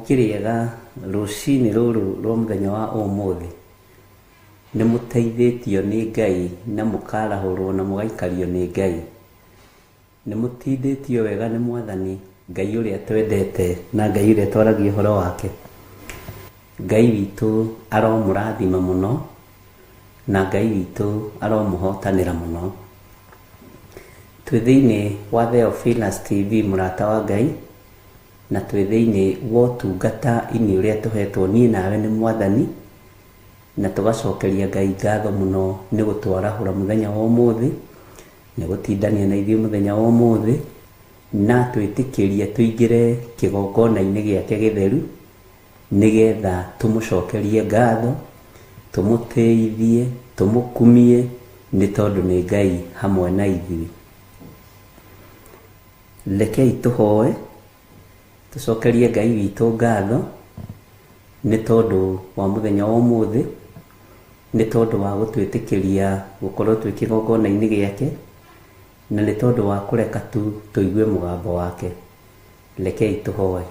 mũkĩrĩega rũcinĩ rũrũ rwa mũthenya wa ũmũthĩ nĩ mũteithĩtio nĩ Ngai na mũkarahũrwo na mũgaikario nĩ Ngai. Nĩ mũtindĩtio wega nĩ Mwathani Ngai ũrĩa twendete na Ngai ũrĩa twaragia ũhoro wake. Ngai witũ aromũrathima mũno na Ngai witũ aromũhotanĩra mũno. Twĩ thĩinĩ wa Theophilus TV mũrata wa Ngai, na twĩ thĩinĩ wa ũtungata-inĩ ũrĩa tũhetwo niĩ nawe nĩ Mwathani, na tũgacokeria Ngai ngatho mũno nĩ gũtwarahũra mũthenya wa ũmũthĩ, nĩ gũtindania na ithuĩ mũthenya wa ũmũthĩ, na twĩtĩkĩrie tũingĩre kĩgongona-inĩ gĩake gĩtheru nĩgetha tũmũcokerie ngatho, tũmũtĩithie, tũmũkumie nĩ tondũ nĩ Ngai hamwe na ithuĩ. Rekei tũhoe tũcokerie Ngai witũ ngatho nĩ tondũ wa mũthenya wa ũmũthĩ, nĩ tondũ wa gũtwĩtĩkĩria gũkorwo twĩ kĩgongona-inĩ gĩake, na nĩ tondũ wa kũreka tu tũigue mũgambo wake. Rekei tũhoe.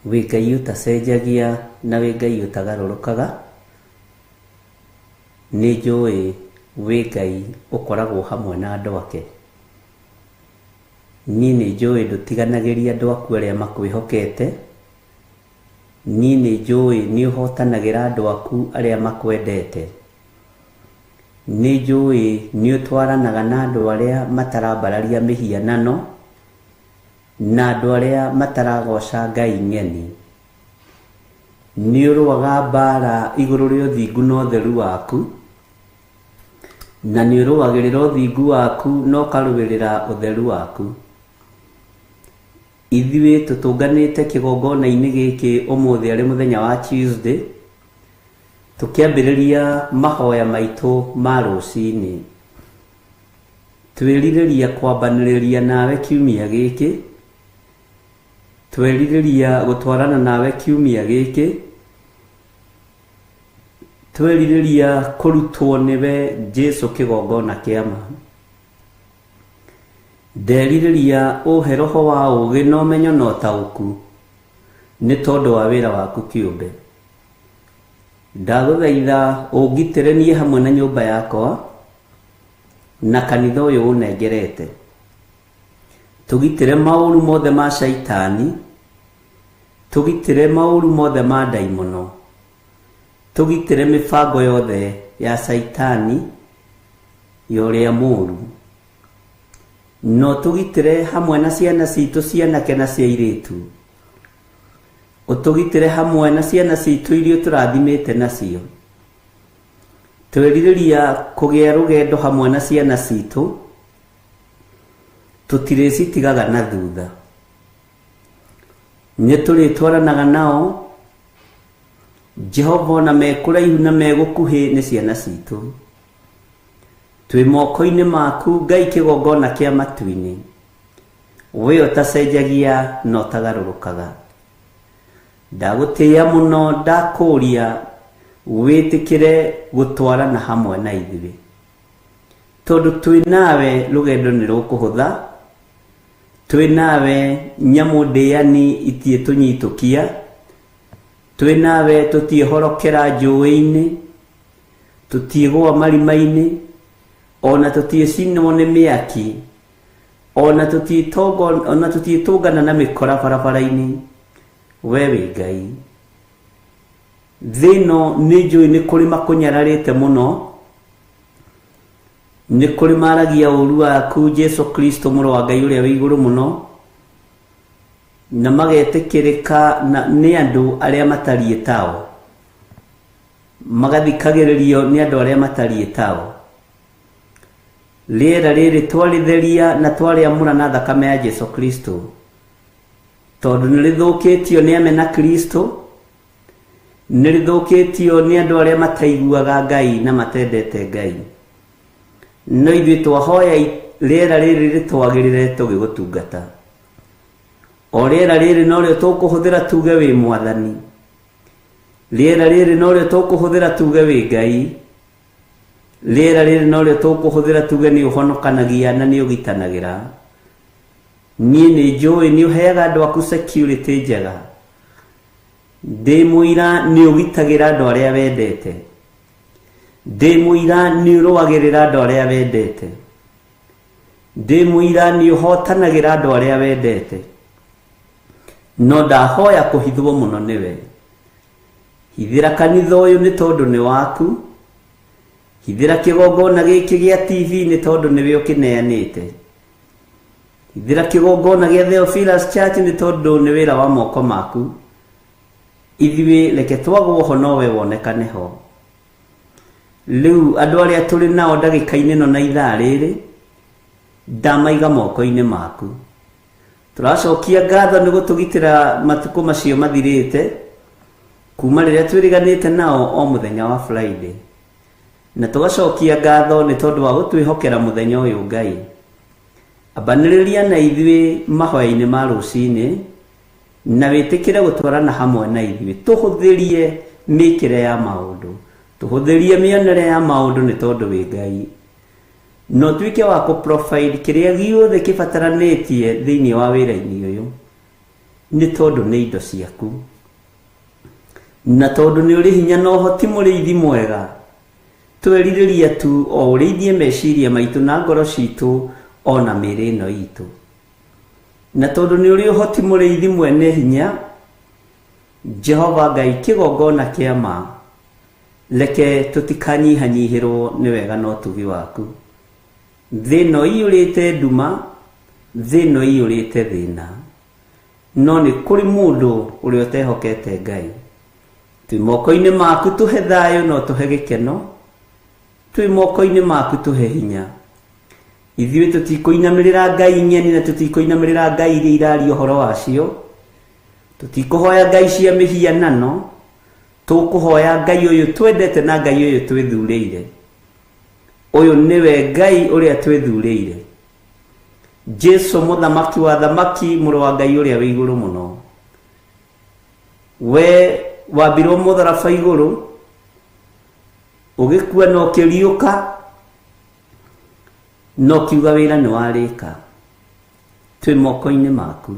Wĩ Ngai ũtacenjagia na wĩ Ngai ũtagarũrũkaga, nĩ njũĩ wĩ Ngai ũkoragwo hamwe na andũ ake. Niĩ nĩ njũĩ ndũtiganagĩria andũ aku arĩa makwĩhokete. Niĩ nĩ njũĩ nĩ ũhotanagĩra andũ aku arĩa makwendete. Nĩ njũĩ nĩ ũtwaranaga na andũ arĩa matarambararia mĩhianano na andũ arĩa mataragoca Ngai ng'eni. Nĩ ũrũaga mbara igũrũ rĩa ũthingu na ũtheru waku, na nĩ ũrũagĩrĩra ũthingu waku na ũkarũĩrĩra ũtheru waku. Ithuĩ tũtũnganĩte kĩgongona-inĩ gĩkĩ ũmũthĩ arĩ mũthenya wa Tuesday, tũkĩambĩrĩria mahoya maitũ ma rũcinĩ. Twĩrirĩria kwambanĩrĩria nawe kiumia gĩkĩ, twerirĩria gũtwarana nawe kiumia gĩkĩ, twerirĩria kũrutwo nĩwe Jesũ kĩgongona kĩa ma. Nderirĩria ũhe roho wa ũũgĩ na ũmenyo na ũtaũku nĩ tondũ wa wĩra waku kĩũmbe. Ndagũthaitha ũngitĩre niĩ hamwe na nyũmba yakwa na kanitha ũyũ ũnengerete. Tũgitĩre maũru mothe ma Shaitani, tũgitĩre maũru mothe ma ndaimono, tũgitĩre mĩbango yothe ya Shaitani ya ũrĩa mũũru, no tũgitĩre hamwe na ciana citũ cianake na cia airĩtu. Ũtũgitĩre hamwe na ciana citũ iria tũrathimĩte nacio. Twerirĩria kũgĩa rũgendo hamwe na ciana citũ, tũtirĩcitigaga na thutha. Nĩ tũrĩtwaranaga nao Jehova ona mekũraihu na megũkuhĩ nĩ ciana citũ. Twĩ moko-inĩ maku Ngai kĩgongona kĩa matu-inĩ, wĩ ũtacenjagia na ũtagarũrũkaga. Ndagũtĩĩa mũno ndakũũria wĩtĩkĩre gũtwarana hamwe na ithuĩ, tondũ twĩ nawe rũgendo nĩ rũkũhũtha, twĩ nawe nyamũ ndĩani itiĩtũnyitũkia, twĩ nawe tũtiĩhorokera njũĩ-inĩ, tũtiĩgũa marima-inĩ, ona tũtiĩcinwo nĩ mĩaki, ona tũtiĩtũngana na mĩkora barabara-inĩ. We wĩ Ngai. Thĩ ĩno nĩ njũĩ nĩ kũrĩ makũnyararĩte mũno, nĩ kũrĩ maragia ũũru waku Jesũ Kristo mũrũ wa Ngai ũrĩa wĩ igũrũ mũno, na magetĩkĩrĩka nĩ andũ arĩa matariĩ tao, magathikagĩrĩrio nĩ andũ arĩa matariĩ tao. Rĩera rĩrĩ twarĩtheria na twarĩamũra na thakame ya Jesũ Kristo, tondũ nĩ rĩthũkĩtio nĩ amena Kristo, nĩ rĩthũkĩtio nĩ andũ arĩa mataiguaga Ngai na matendete Ngai. No ithuĩ twahoya rĩera rĩrĩ rĩtwagĩrĩre tũgĩgũtungata. O rĩera rĩrĩ no rĩo tũkũhũthĩra tuge wĩ Mwathani, rĩera rĩrĩ no rĩo tũkũhũthĩra tuge wĩ Ngai, rĩera rĩrĩ no rĩo tũkũhũthĩra tuge nĩ ũhonokanagia na nĩ ũgitanagĩra. niĩ nĩ njũĩ nĩ ũheaga andũ aku security njega, ndĩ mũira nĩ ũgitagĩra andũ arĩa wendete, ndĩ mũira nĩ ũrũagĩrĩra andũ arĩa wendete, ndĩ mũira nĩ ũhotanagĩra andũ arĩa wendete. No ndahoya kũhithwo mũno nĩwe. Hithĩra kanitha ũyũ nĩ tondũ nĩ waku, hithĩra kĩgongona gĩkĩ gĩa TV nĩ tondũ nĩwe ũkĩneanĩte, hithĩra kĩgongona gĩa Theophilus Church nĩ tondũ nĩ wĩra wa moko maku. Ithuĩ reke twagwo ho nowe wonekane ho. Rĩu andũ arĩa tũrĩ nao ndagĩka-inĩ ĩno na ithaa rĩrĩ ndamaiga moko-inĩ maku. Tũracokia ngatho nĩ gũtũgitĩra matukũ macio mathirĩte kuma rĩrĩa twĩrĩganĩte nao o mũthenya wa Friday, na tũgacokia ngatho nĩ tondũ wa gũtwĩhokera mũthenya ũyũ Ngai. Ambanĩrĩria na ithuĩ mahoya-inĩ ma rũcinĩ na wĩtĩkĩre gũtwarana hamwe na ithuĩ, tũhũthĩrie mĩkĩre ya maũndũ, tũhũthĩrie mĩonere ya maũndũ nĩ tondũ wĩ Ngai. No tuĩke wa kũ-provide kĩrĩa gĩothe kĩbataranĩtie thĩinĩ wa wĩra-inĩ ũyũ nĩ tondũ nĩ indo ciaku, na tondũ nĩ ũrĩ hinya na ũhoti mũrĩithi mwega. Twerirĩria tu o ũrĩithie meciria maitũ na ngoro citũ ona mĩĩrĩ ĩno itũ, na tondũ nĩ ũrĩ ũhoti mũrĩithi mwene hinya. Jehova Ngai, kĩgongona kĩa ma, reke tũtikanyihanyihĩrwo nĩ wega na ũtugi waku. Thĩ ĩno ĩiyũrĩte nduma, thĩ ĩno ĩiyũrĩte thĩna, no nĩ kũrĩ mũndũ ũrĩa ũtehokete Ngai. Twĩ moko-inĩ maku tũhe thayũ no tũhe gĩkeno, twĩ moko-inĩ maku tũhe hinya. Ithuĩ tũtikũinamĩrĩra ngai nyeni na tũtikũinamĩrĩra ngai iria iraria ũhoro wacio, tũtikũhoya ngai cia mĩhianano, tũkũhoya Ngai ũyũ twendete na Ngai ũyũ twĩthurĩire. Ũyũ nĩwe Ngai ũrĩa twĩthurĩire, Jesu mũthamaki wa thamaki, mũrũ wa Ngai ũrĩa wĩ igũrũ mũno. We wambirwo mũtharaba igũrũ, ũgĩkua na ũkĩriũka, no kiuga wĩra nĩ warĩka. Twĩ moko-inĩ maku,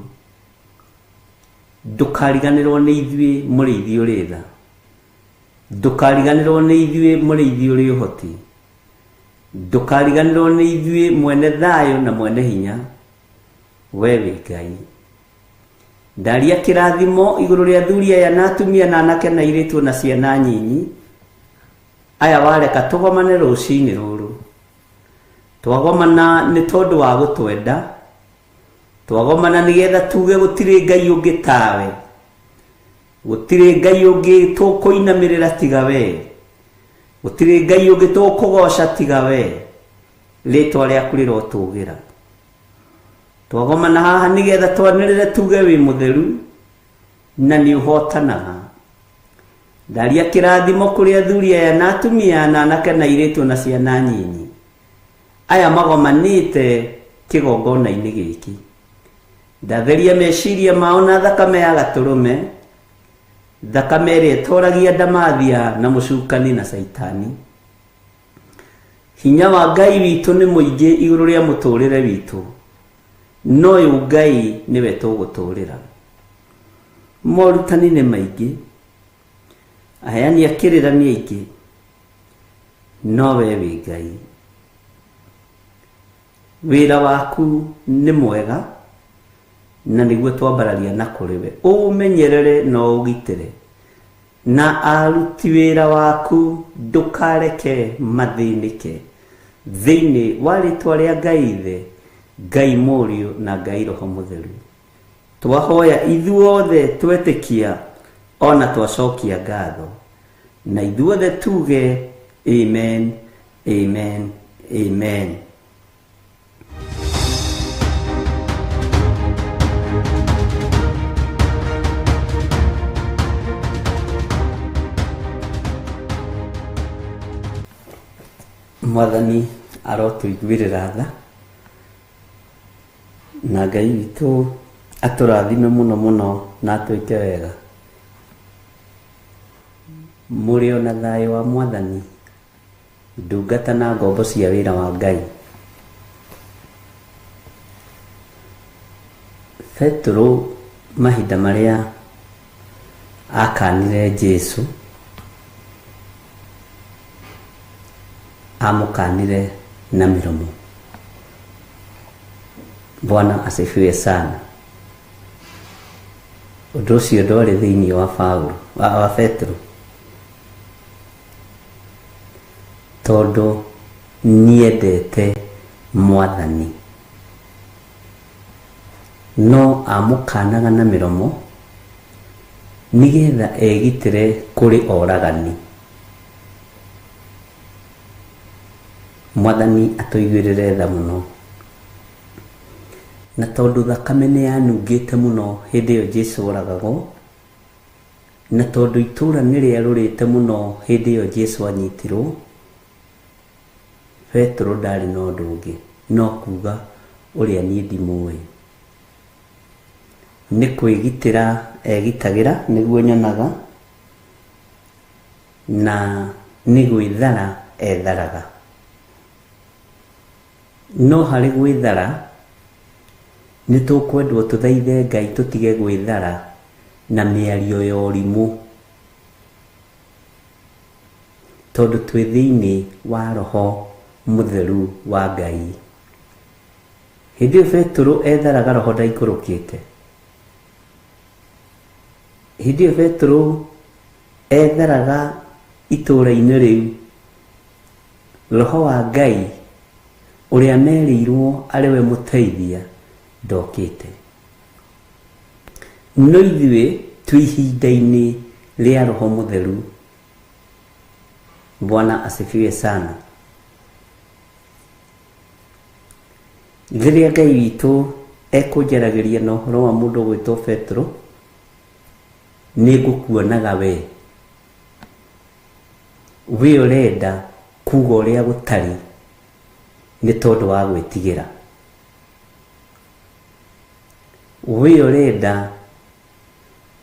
ndũkariganĩrwo nĩ ithuĩ mũrĩithi ũrĩ tha, ndũkariganĩrwo nĩ ithuĩ mũrĩithi ũrĩ ũhoti, ndũkariganĩrwo nĩ ithuĩ mwene thayũ na mwene hinya. We wĩ Ngai. Ndaria kĩrathimo igũrũ rĩa athuri aya na atumia na anake na airĩtu na ciana nyinyi aya wareka tũgomane rũcinĩ rũrũ. Twagomana nĩ tondũ wa gũtwenda, twagomana nĩgetha tuge gũtirĩ Ngai ũngĩ tawe, gũtirĩ Ngai ũngĩ tũkũinamĩrĩra tiga we, gũtirĩ Ngai ũngĩ tũkũgoca tiga we, rĩtwa rĩaku rĩrotũgĩra. Twagomana haha nĩgetha twanĩrĩre tuge wĩ mũtheru na nĩ ũhotanaga. Ndaria kĩrathimo kũrĩ athuri aya na atumia na anake na airĩtu na ciana nyinyi aya magomanĩte kĩgongona-inĩ gĩkĩ. Ndatheria meciria mao na thakame ya gatũrũme, thakame ĩrĩa ĩtoragia ndamathia na mũcukani na Saitani. Hinya wa Ngai witũ nĩ mũingĩ igũrũ rĩa mũtũrĩre witũ, no ũyũ Ngai nĩwe tũgũtũrĩra. Morutani nĩ maingĩ, aheani a kĩrĩra nĩ aingĩ, no we wĩ Ngai. Wĩra waku nĩ mwega na nĩguo twambararia na kũrĩ we. Ũmenyerere na ũgitĩre, na aruti wĩra waku ndũkareke mathĩnĩke thĩinĩ wa rĩtwa rĩa Ngai Ithe, Ngai Mũriũ na Ngai Roho Mũtheru. Twahoya ithuothe twetĩkia ona twacokia ngatho, na ithuothe tuge amen, amen, amen. Mwathani arotũiguĩrĩra tha, na Ngai witũ atũrathime mũno mũno na atwĩke wega. Mũrĩ ona thayũ wa Mwathani, ndungata na ngombo cia wĩra wa Ngai. Petro mahinda maria akanire Jesu amukanire na miromo. Bwana asifiwe sana. Ũndũ ũcio ndwarĩ thĩinĩ wa Paulo wa Petro, tondũ niendete Mwathani, no amũkanaga na mĩromo nigetha egitĩre kũrĩ oragani. Mwathani atũiguĩrĩre tha mũno, na tondũ thakame nĩ yanungĩte mũno hĩndĩ ĩyo Jesu oragagwo, na tondũ itũũra nĩ rĩarũrĩte mũno hĩndĩ ĩyo Jesu anyitirwo, Petro ndarĩ na ũndũ ũngĩ no kuuga ũrĩa niĩ ndimũĩ. Nĩ kwĩgitĩra egitagĩra nĩguo nyonaga, na nĩ gwĩthara etharaga. No harĩ gwĩthara nĩ tũkwendwo tũthaithe Ngai tũtige gwĩthara na mĩario ya ũrimũ, tondũ twĩ thĩinĩ wa Roho Mũtheru wa Ngai. Hĩndĩ ĩyo Petro etharaga, Roho ndaikũrũkĩte. Hĩndĩ ĩyo Petro etharaga itũũra-inĩ rĩu, Roho wa Ngai ũrĩa merĩirwo arĩwe mũteithia ndokĩte. No ithuĩ twĩ ihinda-inĩ rĩa Roho Mũtheru. Bwana asifiwe sana. Rĩrĩa Ngai witũ ekũnjaragĩria na ũhoro wa mũndũ gwĩtwo Petro, nĩ ngũkuonaga we ũrenda kuuga ũrĩa gũtarĩ nĩ tondũ wa gwĩtigĩra. We ũrenda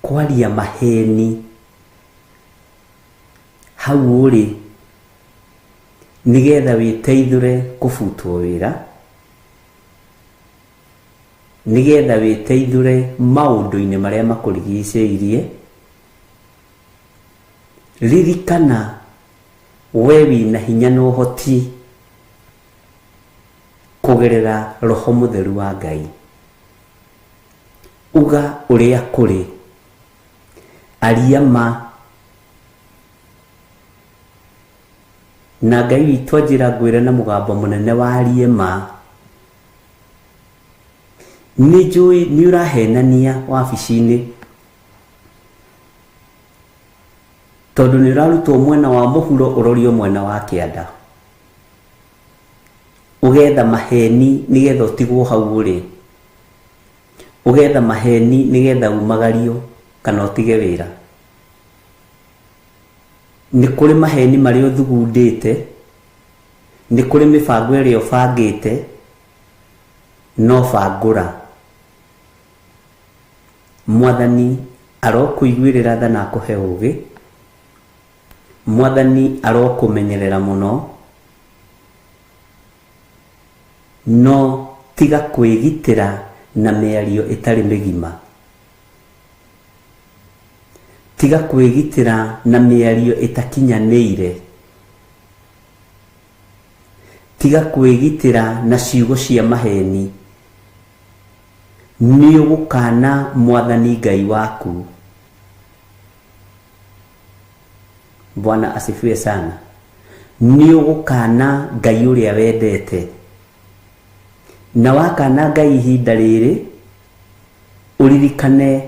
kwaria maheni hau ũrĩ nigetha wĩteithũre kũbutwo wĩra, nigetha wĩteithũre maũndũ-inĩ marĩa makũrigicĩirie. Ririkana we wĩna hinya na ũhoti kũgerera Roho Mũtheru wa Ngai. Uga ũrĩa kũrĩ, aria ma, na Ngai witũ anjĩra ngwĩre na mũgambo mũnene warie ma. Nĩ njũĩ nĩ ũrahenania wabici-inĩ, tondũ nĩ ũrarutwo mwena wa mũhuro ũrorio mwena wa kĩanda, ũgetha maheni nigetha ũtigwo hau ũrĩ, ũgetha maheni nigetha umagario kana ũtige wĩra. Nĩ kũrĩ maheni marĩa ũthugundĩte, nĩ kũrĩ mĩbango ĩrĩa ũbangĩte, no bangũra. Mwathani arokũiguĩrĩra tha na akũhe ũũgĩ. Mwathani arokũmenyerera mũno, no tiga kwĩgitĩra na mĩario ĩtarĩ mĩgima. Tiga kwĩgitĩra na mĩario ĩtakinyanĩire. Tiga kwĩgitĩra na ciugo cia maheni. Nĩ ũgũkana Mwathani Ngai waku. Bwana asifiwe sana. Nĩ ũgũkana Ngai ũrĩa wendete. Na wakana Ngai ihinda rĩrĩ, ũririkane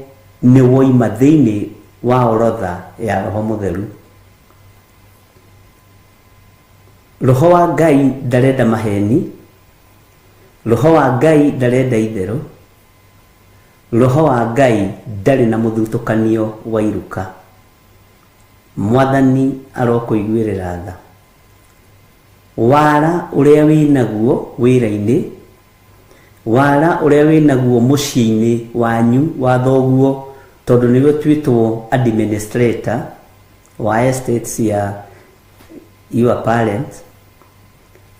nĩ woima thĩinĩ wa orotha ya Roho Mũtheru. Roho wa Ngai ndarenda maheni. Roho wa Ngai ndarenda itherũ. Roho wa Ngai ndarĩ na mũthutũkanio wa iruka. Mwathani arokũiguĩrĩra tha. Wara ũrĩa wĩnaguo wĩra-inĩ, wara ũrĩa wĩnaguo mũciĩ-inĩ wanyu wa thoguo, tondũ nĩwe twĩtwo administrator wa estates ya your parents.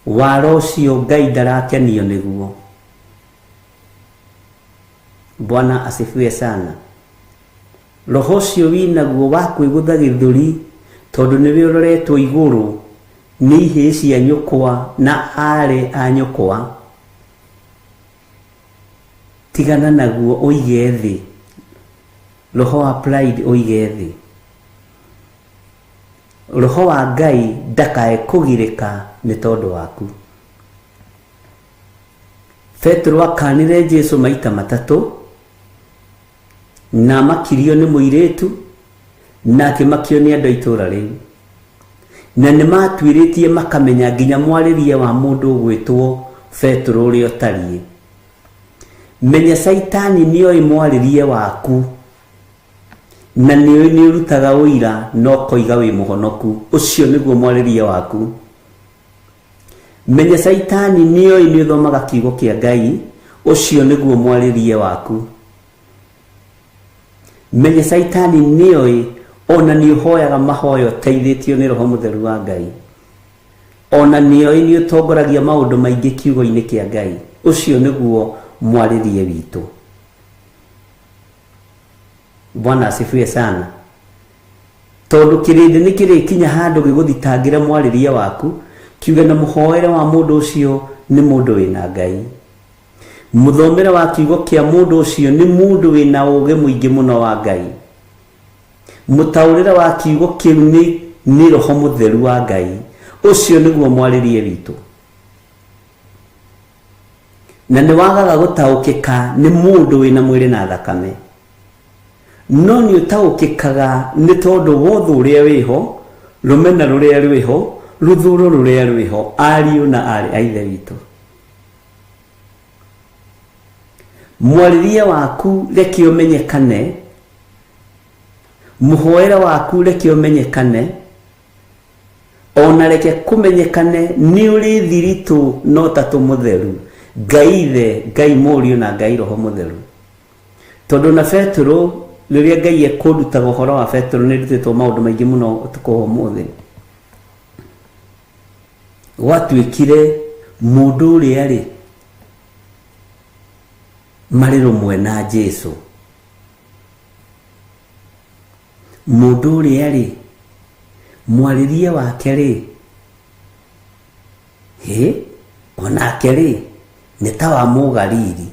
Wara ũcio Ngai ndarakenio nĩguo. Bwana asifiwe sana. Roho cio winaguo wa kwigutha githuri tondu niwe uroretwo iguru ni ihĩ cia nyũkwa na are a nyũkwa, tigana naguo uige thĩ. Roho wa pride uige thĩ. Roho wa Ngai ndakae kũgirĩka nĩ tondũ waku. Petro akanire Jesu maita matatũ na makirio nĩ mũirĩtu na akĩmakio nĩ andũ a itũũra rĩu, na nĩ matuĩrĩtie makamenya nginya mwarĩrie wa mũndũ ũgwĩtwo Petro ũrĩa ũtariĩ. Menya Saitani nĩoĩ mwarĩrie waku na nĩoĩ nĩ ũrutaga ũira no koiga wĩ mũhonoku. Ũcio nĩguo mwarĩrie waku. Menya Saitani nĩoĩ nĩ ũthomaga kiugo kĩa Ngai. Ũcio nĩguo mwarĩrie waku. Menya Saitani nĩoĩ ona nĩ ũhoyaga mahoyo teithĩtio nĩ Roho Mũtheru wa Ngai. Ona nĩoĩ nĩ ũtongoragia maũndũ maingĩ kiugo-inĩ kĩa Ngai. Ũcio nĩguo mwarĩrie witũ. Bwana asifiwe sana. Tondu kirindi ni kirikinya handu giguthitangire mwarĩrie waku, kiuga na muhoere wa mundu ucio ni mundu wina Ngai. Muthomere wa kiugo kia mundu ucio ni mundu wina uge muingi muno wa Ngai. Mutaurire wa kiugo kiu ni Roho Mutheru wa Ngai. Ucio niguo mwarĩrie witũ. Na nĩ wagaga gũtaũkĩka nĩ mundu wina mwĩrĩ na thakame. No nĩ ũtaũkĩkaga nĩ tondũ wothe ũrĩa wĩho, rũmena rũrĩa rwĩho, ruthuro rũrĩa rwĩho, ariũ na arĩ a Ithe witũ. Mwarĩrie waku reke ũmenyekane, muhoera waku reke ũmenyekane, ona reke kũmenyekane nĩ ũrĩ thiritũ no tatũ mũtheru, Ngai Ithe, Ngai Mũriũ na Ngai Roho Mũtheru. Tondũ na Petro rĩrĩa Ngai ekũrutaga ũhoro wa Petro nĩ rutĩtwo maũndũ maingĩ mũno ũtukũ wa ũmũthĩ. Gwatuĩkire mũndũ ũrĩa rĩ marĩ rũmwe na Jesu. Mũndũ ũrĩa rĩ mwarĩrie wake rĩ onake rĩ nĩ ta wa Mũgalili.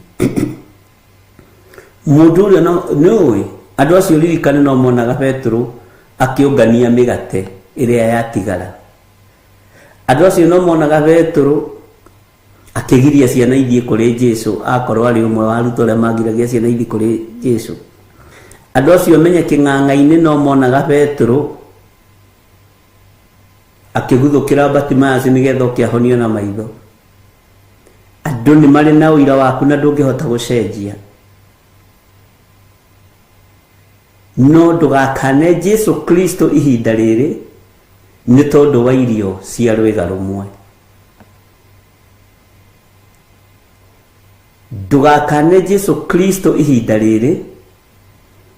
Mũndũ ũrĩa nĩũĩ andũ acio ririkane no monaga Petro akĩũngania mĩgate ĩrĩa yatigara. Andũ acio no monaga Petro akĩgiria ciana ithiĩ kũrĩ Jesu akorwo arĩ ũmwe wa arutwo arĩa magiragia ciana ithiĩ kũrĩ Jesu. Andũ acio menye kĩng'ang'a-inĩ no monaga Petro akĩguthũkĩra Batimayo nĩgetha ũkĩahonio na maitho. Andũ nĩ marĩ na ũira waku na ndũngĩhota gũcenjia. No ndũgakane Jesu Kristo ihinda rĩrĩ nĩ tondũ wa irio cia rwĩga rũmwe. Ndũgakane Jesu Kristo ihinda rĩrĩ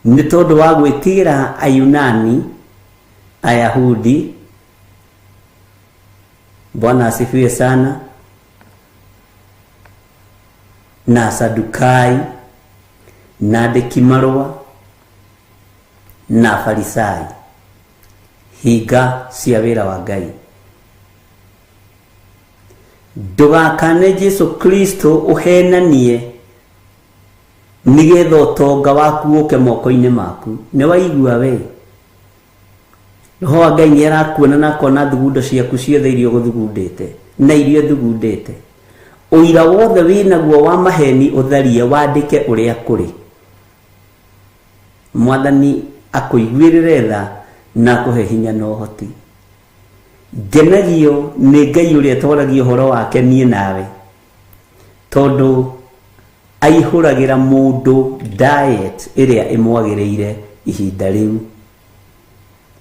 nĩ tondũ wa gwĩtigĩra Ayunani, Ayahudi. Bwana asifiwe sana. Na Sadukai na andĩki marũa na Farisai, hinga cia wĩra wa Ngai. Ndũgakane Jesu Kristo ũhenanie nĩgetha ũtonga waku ũke moko-inĩ maku. Nĩ waigua we? Roho wa Ngai nĩ arakuona na akona thugundo ciaku ciothe iria ũgũthugundĩte na iria ũthugundĩte. Ũira wothe wĩnaguo wa maheni ũtharie wandĩke ũrĩa kũrĩ. Mwathani akũiguĩrĩre tha na akũhe hinya na ũhoti. Ngenagio nĩ Ngai ũrĩa twaragia ũhoro wake niĩ nawe, tondũ aihũragĩra mũndũ diet ĩrĩa ĩmwagĩrĩire ihinda rĩu.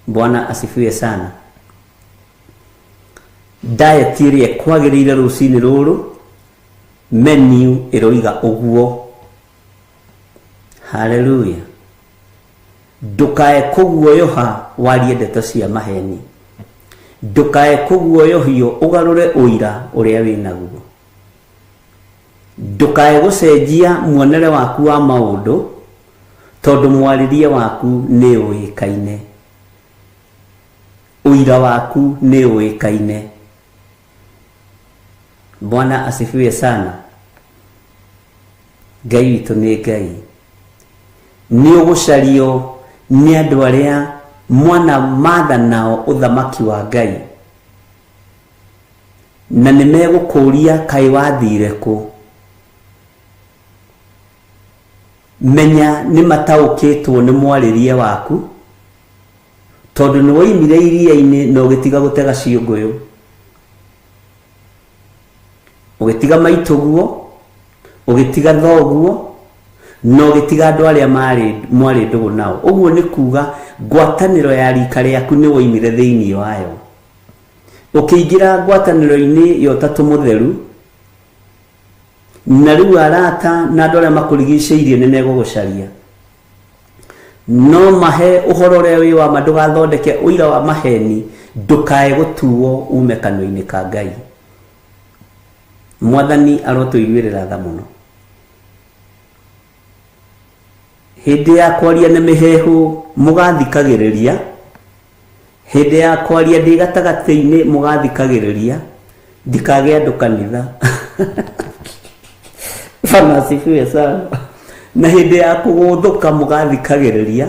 Bwana asifiwe sana. Diet ĩrĩa kwagĩrĩire rũcinĩ rũrũ, menu ĩroiga ũguo. Hallelujah. Ndukae kũguoyoha warie ndeto cia maheni. Ndukae kũguoyohio ũgarũre ũira ũrĩa wĩnaguo. ndukae gucenjia muonere waku wa maundu tondu mwaririe waku ni uikaine, uira waku ni uikaine. Bwana asifiwe sana. Ngai witu ni Ngai, ni ugucario ni andu aria mwana matha nao uthamaki wa Ngai, na ni megukuria kai wathire ku. Menya ni mataukitwo ni mwaririe waku tondu ni woimire iria-ini na ugitiga gutega ciunguyu, ugitiga maituguo, ugitiga thoguo, na ugitiga andu aria mwari ndugu nao. Uguo ni kuga ngwataniro ya rika riaku ni woimire thiini wayo. Ukiingira ngwataniro-ini yo tatu mutheru, na riu arata na andu aria makurigiceirie ni megugucaria, no mahe uhoro uria wi wa ndugathondeke uira wa maheni, ndukae gutuo ume kanua-ini ka Ngai. Mwathani arotuiguirira tha muno. Hindi ya kwaria na mihehu mugathikagiriria, hindi ya kwaria ndi gatagati-ini mugathikagiriria, ndikage andu kanitha. Bwana asifiwe sana. Na hindi ya kuguthuka mugathikagiriria,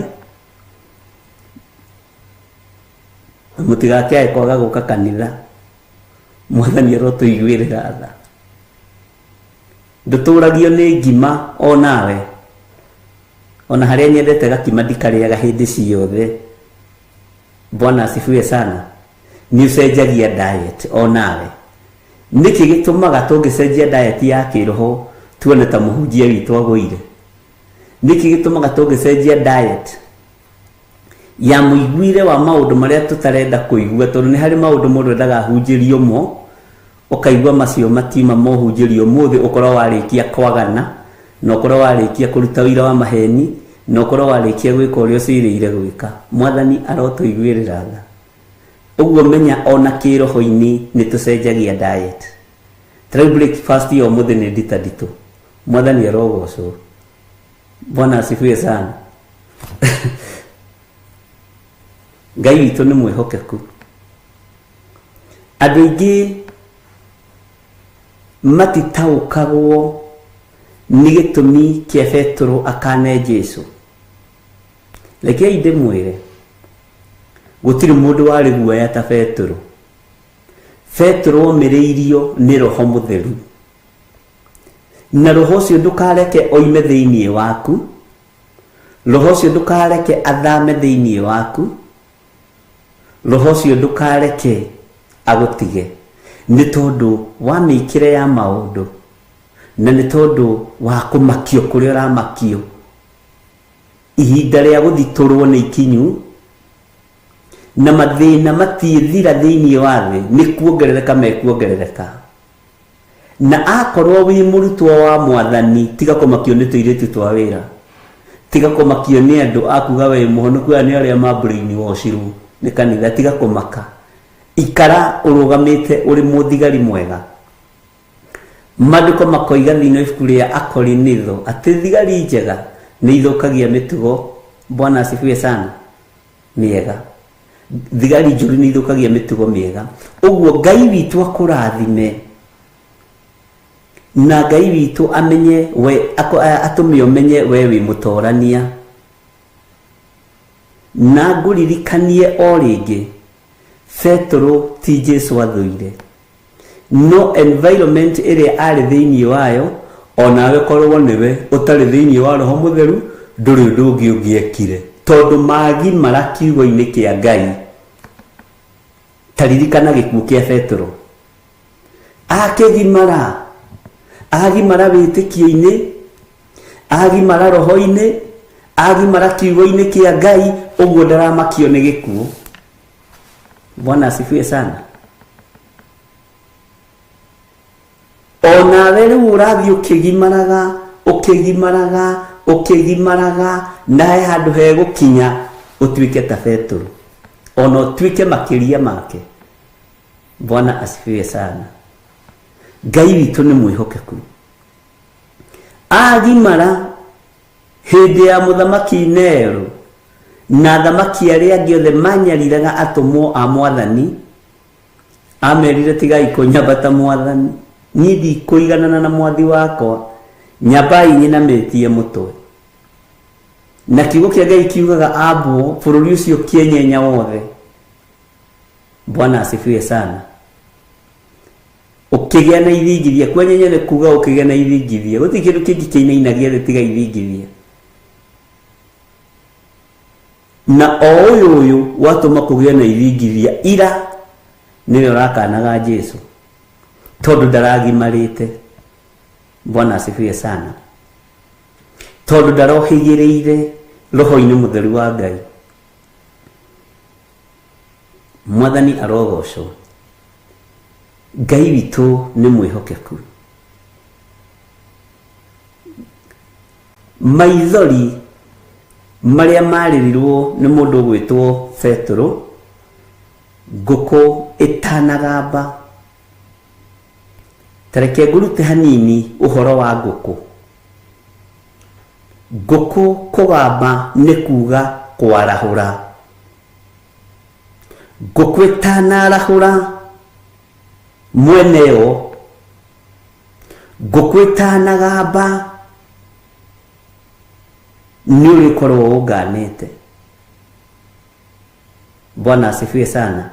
mutigake kwaga guka kanitha. Mwathani arotuiguirira tha. Nduturagio ni ngima o nawe, ona haria nyendete gakima ndikariaga hindi ciothe. Bwana asifiwe sana. Ni ucenjagia diet o nawe. Niki gitumaga tungicenjia diet ya kiroho tuone ta muhunjia witu agwire? Niki gitumaga tungicenjia diet ya muiguire wa maundu maria tutarenda kuigua, tondu ni hari maundu mundu endaga hunjirio mo, ukaigua macio matima mohunjirio muthi, ukorwo warikia kwagana, na ukorwo warikia kuruta wira wa maheni, na ukorwo warikia gwika uria uciriire gwika. Mwathani arotuiguirira tha. Uguo menya ona kiroho-ini ni tucenjagia diet. Try breakfast yo muthi ni nditaditu. Mwathani arogocwo. Bwana asifiwe sana. Ngai witu ni mwihokeku. Andu aingi matitaukagwo ni gitumi kia Petro akane Jesu. Leke inde mwire gutiri mundu wari guoya ta Petro. Petro omiriirio ni Roho Mutheru, na roho ucio ndukareke oime thiini waku, roho ucio ndukareke athame thiini waku, roho ucio ndukareke agutige, ni tondu wa mikire ya maundu, na ni tondu wa kumakio kuria ramakio. Ihinda ria guthiturwo ni ikinyu, na mathina matithira thiini wa thi, ni kuongerereka mekuongerereka. Na akorwo wi murutwo wa Mwathani, tiga kumakio ni tuiritu twa wira, tiga kumakio ni andu akuga we muhonoku ni aria mamburi-ini wociru ni kanitha. Tiga kumaka, ikara urugamite uri muthigari mwega. Maandiko makoiga thiini ibuku ria Akorinitho ati thigari njega ni ithukagia mitugo. Bwana asifiwe sana. Miega, thigari njuru ni ithukagia mitugo miega. Uguo Ngai witu akurathime, na Ngai witu amenye we atume umenye we wi mutorania, na nguririkanie o ringi Petro ti Jesu athuire. No environment iria ari thiini wayo, onawe korwo niwe utari thiini wa Roho Mutheru, nduri undu ungi ungiekire, tondu magi marakiugo-ini kia Ngai. Taririkana gikuo kia Petro. Agimara witikio-ini, agimara roho-ini, agimara kiugo-ini kia Ngai, uguo ndaramakio ni gikuo. Bwana asifiwe sana. Onawe riu urathi ukigimaraga nae handu he gukinya utuike ta Petro, ona utuike makiria make. Bwana asifiwe sana. Ngai witu ni mwihokeku. agimara hindi ya muthamaki Nero na thamaki aria angĩ othe manyariraga atũmwo a Mwathani, amerire tigai kũnyambata Mwathani, niĩ ndikũiganana na mwathi wakwa, nyambai nyinamĩtie mũtwe. Na kiugo kĩa Ngai kiugaga ambwo bũrũri ũcio kĩenyenya wothe. Bwana asifiwe sana. Ukigĩa na ithingithia, kwenyenye nĩ kuga ukigĩa na ithingithia, gũtirĩ kĩndũ kĩngĩ kĩinainagia thĩ tiga ithingithia. Na ũyũ watũma kũgĩa na ithingithia ira nĩwe ũrakanaga Jesu tondũ ndaragimarĩte. Bwana asifiwe sana. Tondũ ndarohigĩrĩire roho-inĩ mũtheru wa Ngai. Mwathani arogocwo. Ngai witũ nĩ mwĩhokeku. Maithori marĩa marĩrirwo nĩ mũndũ gwĩtwo Petro, ngũkũ ĩtanagamba. Tareke ngũrute hanini ũhoro wa ngũkũ. Ngũkũ kũgamba nĩ kuga kwarahũra. Ngũkũ ĩtanarahũra mweneo, ngũkũ ĩtanagamba nĩ ũrĩkorwo ũnganĩte. Bwana asifiwe sana.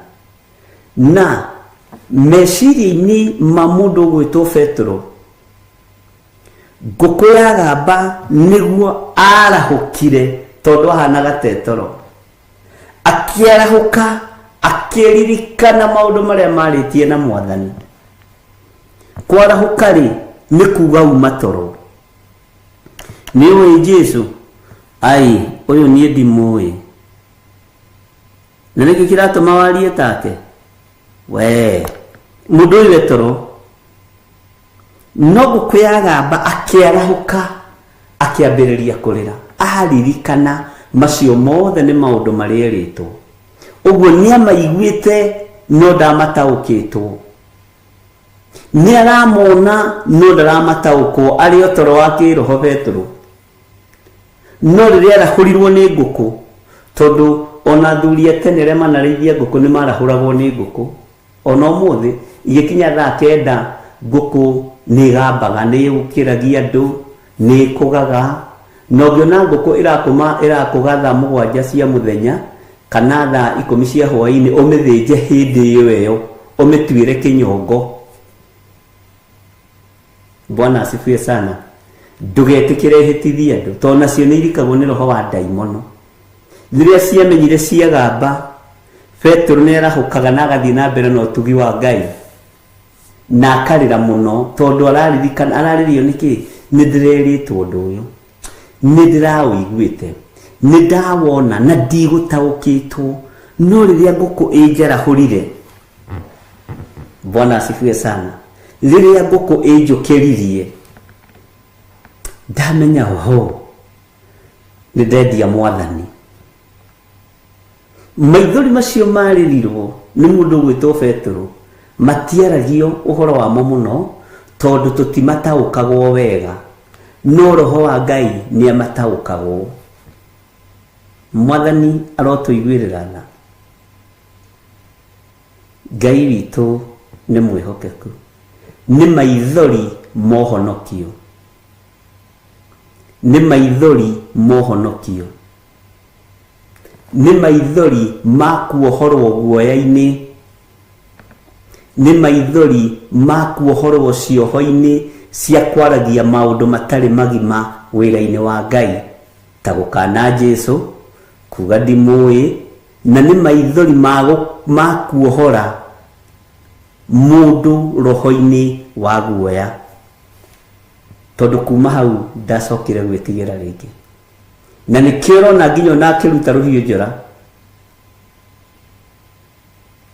Na meciria-inĩ ma mũndũ gwĩtwo Petro, ngũkũ yagamba nĩguo arahũkire tondũ ahanaga tetoro. Akĩarahũka akĩririkana maũndũ marĩa marĩtie na Mwathani. Kwarahũka rĩ nĩ kuga uma toro. Nĩũĩ Jesu, ai ũyũ niĩ ndimũĩ. Na nĩkĩ kĩratũma warie take? We mũndũ ũyũ toro. No ngũkũ yagamba akĩarahũka akĩambĩrĩria kũrĩra. Aririkana macio mothe nĩ maũndũ marĩa erĩtwo. Ũguo nĩamaiguĩte no ndamataũkĩtwo. Nĩaramona no ndaramataũkwo, arĩ o toro wa kĩroho Petro. No rĩrĩa arahũrirwo nĩ ngũkũ, tondũ ona athuri a tene arĩa manarĩithia ngũkũ nĩ marahũragwo nĩ ngũkũ. Ona ũmũthĩ igĩkinya thaa 9 ngũkũ nĩ gambaga, nĩ gũkĩragia andũ, nĩ kũgaga. Na ũngĩona ngũkũ ĩrakũga thaa 7 cia mũthenya kana thaa 10 cia hwaĩ-inĩ, ũmĩthĩnje hĩndĩ ĩyo, ũmĩtuĩre kĩnyongo. Bwana asifiwe sana. Ndũgetĩkĩre hĩtithia andũ, tondũ nacio nĩ irikagwo nĩ roho wa ndaimono. Rĩrĩa ciamenyire ciagamba, Petro nĩ arahũkaga na agathiĩ na mbere na ũtugi wa Ngai. Na akarĩra mũno tondũ ararĩrio nĩkĩ? Nĩ ndĩrerĩtwo ũndũ ũyũ, nĩ ndĩrawĩiguĩte, nĩ ndawona na ndigũtaũkĩtwo. No rĩrĩa ngũkũ ĩnjarahũrire, Bwana asifiwe sana, rĩrĩa ngũkũ ĩnjũkĩririe, ndamenya ho nĩ ndendia Mwathani. Maithori macio marĩrirwo nĩ mũndũ gwĩtwo Petro matiaragio ũhoro wamo mũno tondũ tũtimataũkagwo wega, no roho wa Ngai nĩ amataũkagwo. Mwathani arotũiguĩrĩra tha. Ngai witũ nĩ mwĩhokeku. Nĩ maithori mohonokio, nĩ maithori mohonokio, nĩ maithori makuohorwo guoya-inĩ, nĩ maithori makuohorwo cioho-inĩ cia kwaragia maũndũ matarĩ magima wĩra-inĩ wa Ngai, ta gũkana Jesu, kuga ndimũĩ, na nĩ maithori makuohora mũndũ roho-inĩ wa guoya. Tondũ kuma hau ndacokire gwĩtigĩra rĩngĩ. Na nĩkĩo ũrona nginya ona akĩruta rũhiũ njora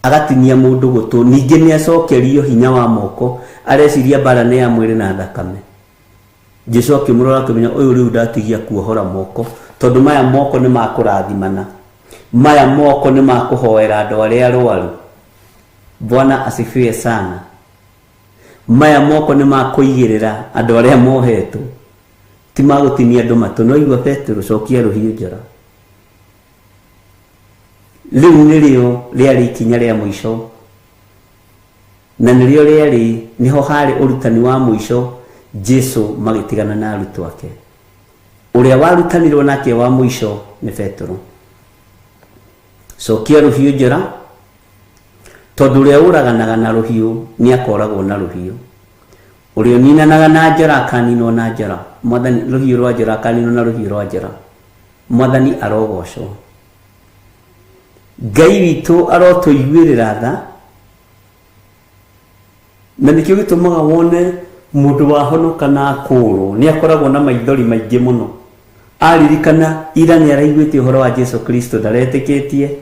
agatinia mũndũ gũtũ, ningĩ nĩ acokerio hinya wa moko, areciria mbara nĩ ya mwĩrĩ na thakame. Jesu akĩmũrora akĩmenya ũyũ rĩu ndatigia kuohora moko, tondũ maya moko nĩ makũrathimana, maya moko nĩ makũhoera andũ arĩa arwaru. Bwana asifiwe sana. Maya moko nĩ makũigĩrĩra andũ arĩa mohetwo. ti magutinia andu matu no igwa Petero cokia ruhiu njora riu nirio riari ikinya ria muico na nirio riari niho hari urutani wa muico Jesu magitigana na arutu ake uria warutanirwo nake wa muico ni Petero cokia ruhiu njora tondu uria uraganaga na ruhiu ni akoragwo na ruhiu uria ninanaga na njora akaninwo na njora mwathani ruhiu rwa njora akaninwo na ruhiu rwa njora mwathani arogocwo Ngai witu arotuiguirira tha na nikio gitumaga wone mundu wahonoka na akuru ni akoragwo na maithori maingi muno aririkana ira ni araiguite uhoro wa Jesu Kristo ndaretikitie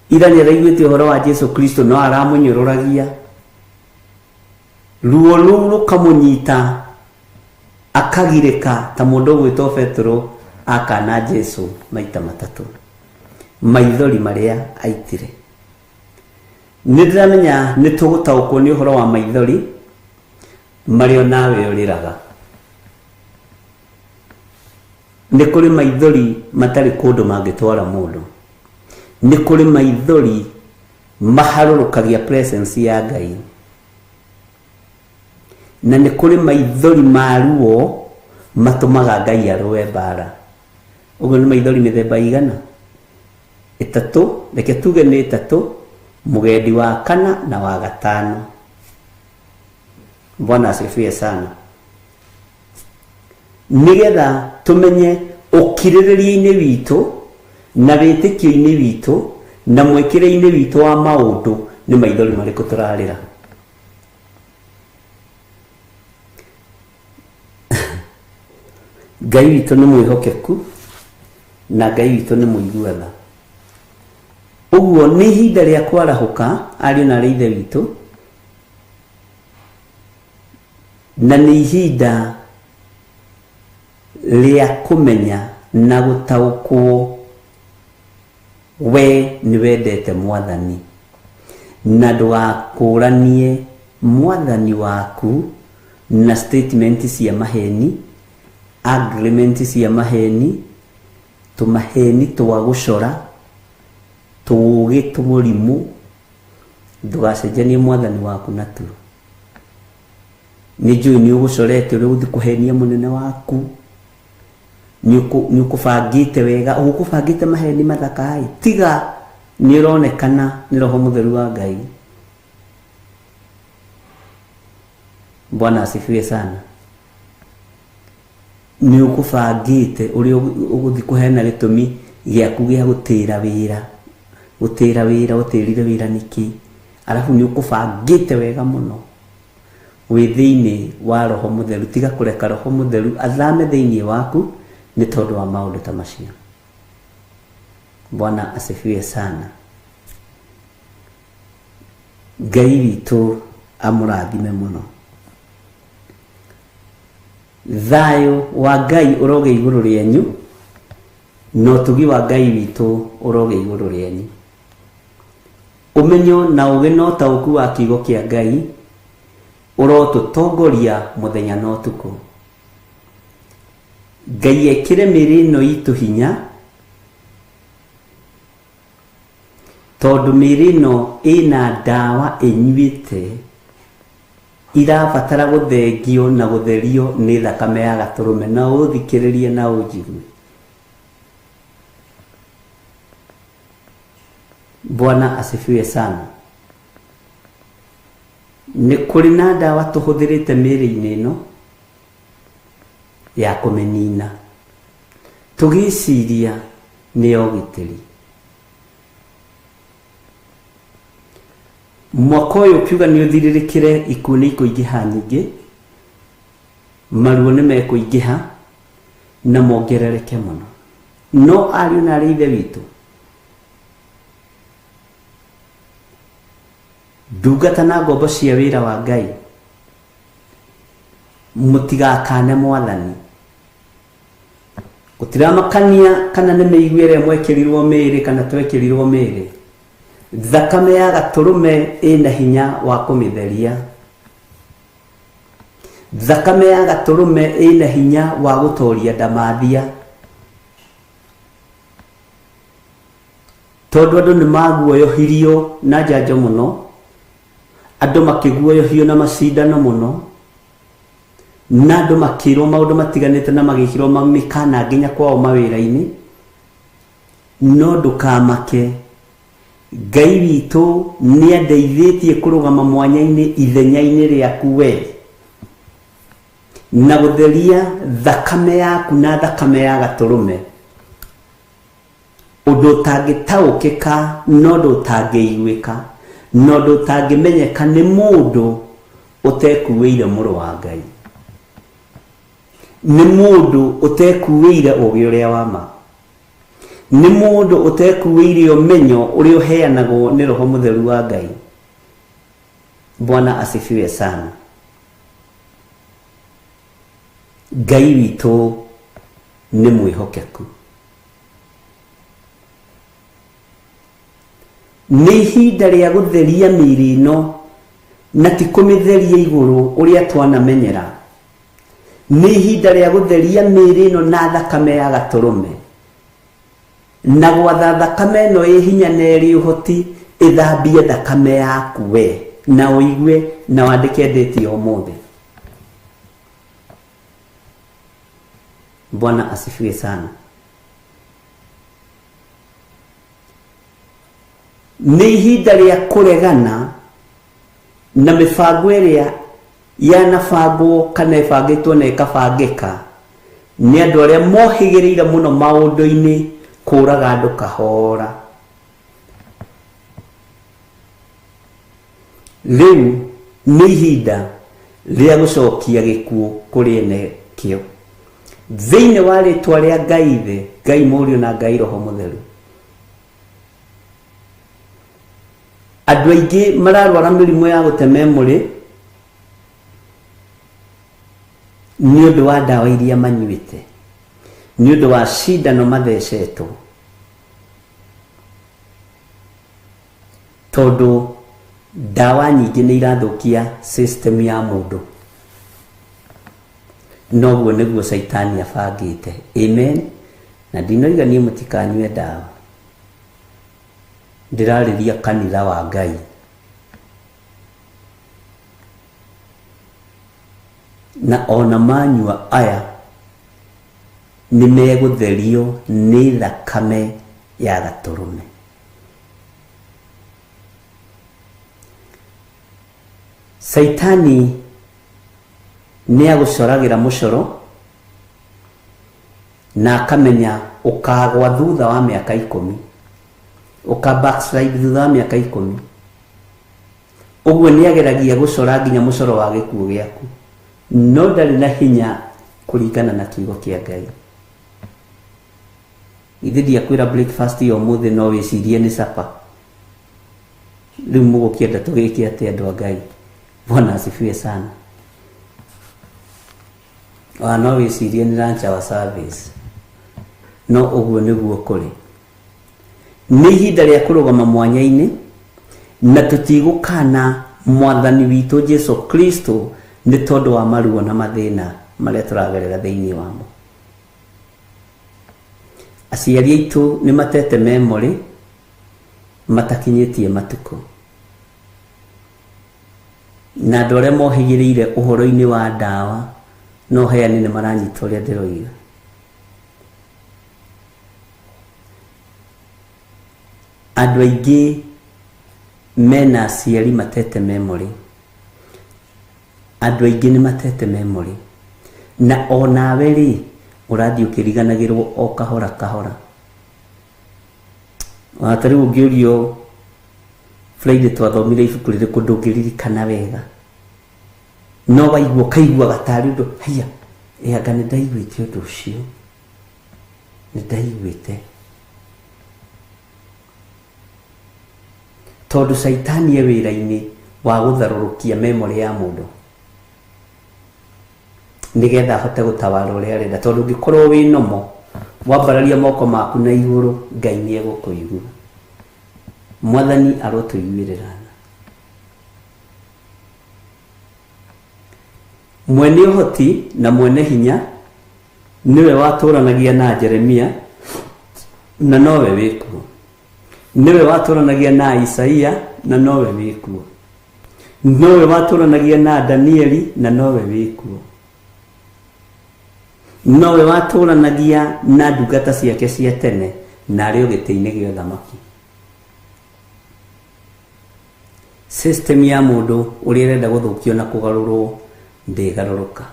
ira ni araiguite uhoro wa Jesu Kristo no aramunyururagia ruo ruru kamunyita akagireka ta mundu gwitwo Petero akana Jesu maita matatu maithori maria aitire nidiramenya nitugutaukwo ni uhoro wa maithori mario nawe uriraga ni kuri maithori matari kundu mangitwara mundu ni kuri maithori maharurukagia presence ya Ngai na ni kuri maithori maruo matumaga Ngai arwe bara ugo ni maithori mithemba igana itatu reke tuge ni itatu mugendi wa kana na wa gatano Bwana asifiwe sana nigetha tumenye ukiririria-ini witu na witikio-ini witu na mwekire-ini witu wa maundu ni maithori mariku turarira Ngai witu ni mwihokeku na Ngai witu ni muiguatha uguo ni ihinda ria kwarahuka ari na ithe witu na ni ihinda ria kumenya na gutaukwo we ni wendete mwathani na ndwakuranie mwathani waku na statement cia maheni agreement cia maheni tumaheni twa gucora tuge tumurimu ndugacenjanie mwathani waku natu ni njui ni ugucorete uri guthi kuhenia munene waku ni ukubangite wega ukubangite maheni mathakai tiga ni uronekana ni roho mutheru wa Ngai Bwana asifiwe sana ni ukubangite uri uguthi kuhena gitumi giaku gia gutira wira utirire wira niki alafu ni ukubangite wega muno wi thiini wa roho mutheru tiga kureka roho mutheru athame thiini waku ni tondu wa maundu ta macio Bwana asifiwe sana Ngai witu amurathime muno thayo wa Ngai uroge iguru rienyu no tugi wa Ngai witu uroge iguru rienyu umenyo na uge no tauku wa kigo kia Ngai urotutongoria muthenya no tuku Ngai ekire miri no itu hinya tondu miri no ina dawa enyuite irabatara guthengio na gutherio ni thakame ya gaturume na uthikiririe na ujigu Bwana asifiwe sana ni kuri na dawa tuhuthirite miri-ini ino ya kumenina tugiciria ni ogitiri mwaka uyu kiuga ni uthiririkire ikuni ikuingiha nyingi maruo ni mekuingiha na mongerereke muno no ari na ithe witu ndungata na ngombo cia wira wa Ngai mutigakane mwathani gutiramakania kana ni meiguire mwekirirwo miri kana twekirirwo miri thakame ya gaturume ina hinya wa kumitheria thakame ya gaturume ina hinya wa gutoria ndamathia tondu andu ni maguoyohirio na njanjo muno, andu makiguoyohio na macindano muno, na andu makirwo maundu matiganite na magikirwo mamikana nginya kwao mawira-ini. No ndukamake, Ngai witu ni andeithitie kurugama mwanya-ini ithenya-ini riaku we na gutheria thakame yaku na thakame ya gaturume, undu utangitaukika no ndu utangiiguika, no ndu utangimenyeka ni mundu utekuwire muru wa Ngai, ni mundu utekuwire ugi uria wa ma, ni mundu utekuwire umenyo uria uheanagwo ni Roho Mutheru wa Ngai. Bwana asifiwe sana. Ngai witu ni mwihokeku. Ni ihinda ria gutheria miiri ino na ti kumitheria iguru uria twanamenyera. Ni ihinda ria gutheria miiri ino na thakame ya gaturume, na gwatha thakame ino ihinya na iri uhoti ithambie thakame yaku we na uigue na wandike ndeti umuthi. Bwana asifiwe sana. Ni ihinda ria kuregana na mibango iria yanabangwo kana ibangitwo na ikabangika ni andu aria mohigiriire muno maundu-ini kuraga andu kahora. Riu ni ihinda ria gucokia gikuo kuri ene kio thiini wa ritwa ria Ngai the, Ngai Murio na Ngai Roho Mutheru. Andu aingi mararwara mirimu ya gute memori ni undu wa ndawa iria manyuite, ni undu wa cindano mathecetwo, tondu ndawa nyingi ni irathukia system ya mundu. Noguo niguo Saitani abangite. Amen. Na ndinoiga ni mutikanywe ndawa, ndirariria kanitha wa Ngai. Na ona manyua aya ni megutherio ni thakame ya gaturume. Saitani ni agucoragira mucoro na akamenya ukagwa thutha wa miaka 10, uka backslide thutha wa miaka 10. Uguo ni ageragia gucora nginya mucoro wa gikuo giaku, no ndari na hinya kuringana na kiugo kia Ngai. Ithidia kwira breakfast yo muthi no wicirie ni supper. Riu mugukienda tugiki ati andu a Ngai. Bwana asifiwe sana. No wicirie ni lunch wa service. No uguo niguo kuri. Ni ihinda ria kurugama mwanya-ini na tutigukana mwathani witu Jesu Kristo ni tondu wa maruo na mathina maria turagerera thiini wamo. Aciari aitu ni matete memory matakinyitie matuko, na andu aria mohigiriire uhoro-ini wa ndawa no heani ni maranyita uria ndiroiga. Andu aingi mena aciari matete memory, andu aingi ni matete memory, na onawe ri urathii ukiriganagirwo o kahora kahora. Watari ungiurio Friday twathomire ibuku ririku ndungiririkana wega, no waigua kaigua gatari undu haya anga ni ndaiguite undu ucio, ni ndaiguite. Tondu Saitani e wira-ini wa gutharurukia memory ya mundu nigetha ahote gutawara uria arenda. Tondu ungikorwo wi nomo wambararia moko maku na iguru, Ngai ni egukuigua. Mwathani arotuiguirira. mwene uhoti na mwene hinya niwe watũranagia na Jeremia na nowe wĩkuo, niwe watũranagia na Isaia na nowe wĩkuo, nowe watũranagia na Danieli na nowe wĩkuo, nowe watũranagia na ndungata ciake cia tene na arĩ gĩtĩ-inĩ gĩa ũthamaki. System ya mũndũ ũrĩa ũrenda gũthũkio na kũgarũrwo ndĩgarũrũka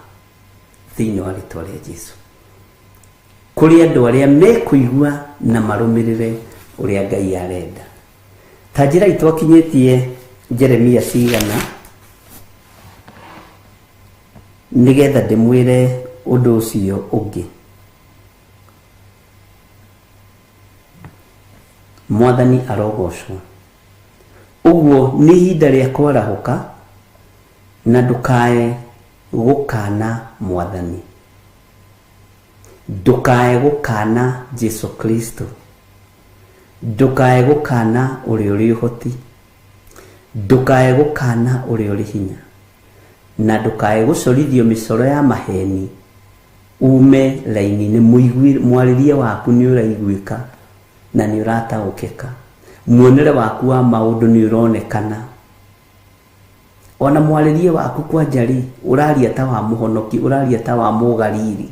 thĩinĩ wa rĩĩtwa rĩa Jesũ. Kũrĩ andũ arĩa mekũigua na marũmĩrĩre ũrĩa Ngai arenda. Ta njĩra itwakinyĩtie Jeremia cigana nĩgetha ndĩmwĩre ũndũ ũcio ũngĩ. Mwathani arogocwo. Ũguo nĩ ihinda rĩa kwarahũka na ndũkae gũkana Mwathani, ndũkae gũkana Jesũ Kristo, ndũkae gũkana ũrĩa ũrĩ ũhoti, ndũkae gũkana ũrĩa ũrĩ hinya, na ndũkae gũcorithio mĩcoro ya maheni ume raini-inĩ. Mwarĩrie waku nĩ ũraiguĩka na nĩ ũrataũkĩka, muonere waku wa maũndũ nĩ ũronekana, ona mwarĩrie waku kwa njari ũraria ta wa mũhonoki, ũraria ta wa mũgariri,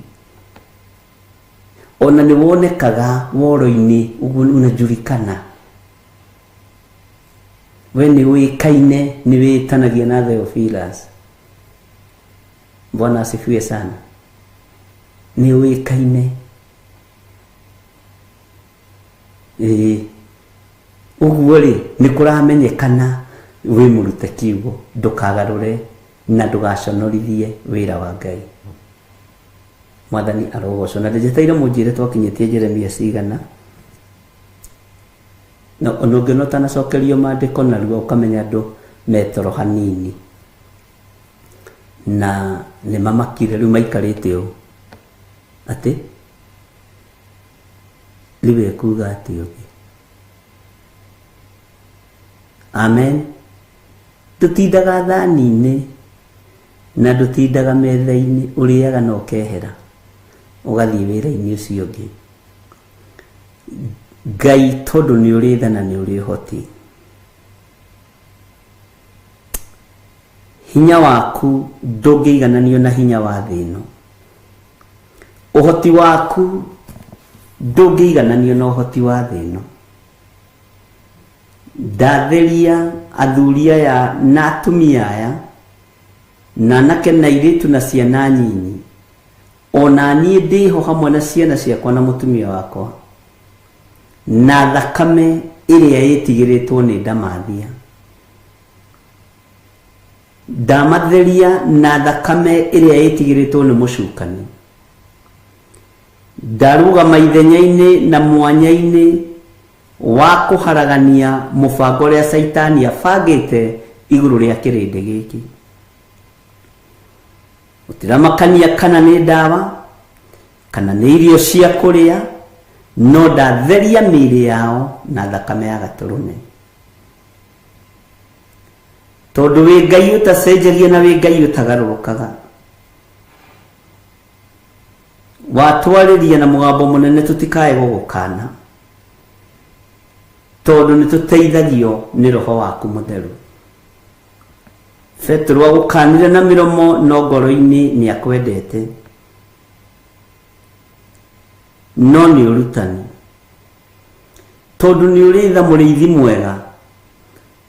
ona nĩ wonekaga woro-inĩ, ũguo unajulikana. We nĩ ũĩkaine, nĩ wĩtanagia na Theophilus. Bwana asifiwe sana. Nĩ ũĩkaine. Ũguo rĩ nĩ kũramenyekana wĩ mũrute kiugo, ndũkagarũre na ndũgaconorithie wĩra wa Ngai. Mwathani arogocwo. Na ndĩnjeteire mũnjĩre twakinyĩtie Jeremia cigana, na ũngĩona ũtanacokerio maandĩko narua ũkamenya andũ metoro hanini na nĩ mamakire rĩu maikarĩte ũũ atĩ rĩu ekuga atĩ ũngĩ. Amen. Tũtindaga thani-inĩ na ndũtindaga metha-inĩ, ũrĩaga na ũkehera ũgathiĩ wĩra-inĩ ũcio ũngĩ. Ngai tondũ nĩ ũrĩ tha na nĩ ũrĩ ũhoti, hinya waku ndũngĩigananio na hinya wa thĩ ĩno, ũhoti waku ndũngĩigananio na ũhoti wa thĩ ĩno. Ndatheria athuri aya na atumia aya na anake na airĩtu na ciana nyinyi, ona niĩ ndĩho hamwe na ciana ciakwa na mũtumia wakwa, na thakame ĩrĩa ĩtigĩrĩtwo nĩ ndamathia. Ndamatheria na thakame ĩrĩa ĩtigĩrĩtwo nĩ mũcukani. Ndarũgama ithenya-inĩ na mwanya-inĩ wa kũharagania mũbango ũrĩa Saitani abangĩte igũrũ rĩa kĩrĩndĩ gĩkĩ. Gũtiramakania kana nĩ ndawa kana nĩ irio cia kũrĩa, no ndatheria mĩĩrĩ yao na thakame ya gatũrũme. Tondũ wĩ Ngai ũtacenjagia na wĩ Ngai ũtagarũrũkaga, watwarĩria na mũgambo mũnene tũtikae gũgũkana, tondũ nĩ tũteithagio nĩ Roho waku Mũtheru. Petro agũkanire na mĩromo no ngoro-inĩ nĩ akwendete, no nĩ ũrutani. Tondũ nĩ ũrĩ tha mũrĩithi mwega,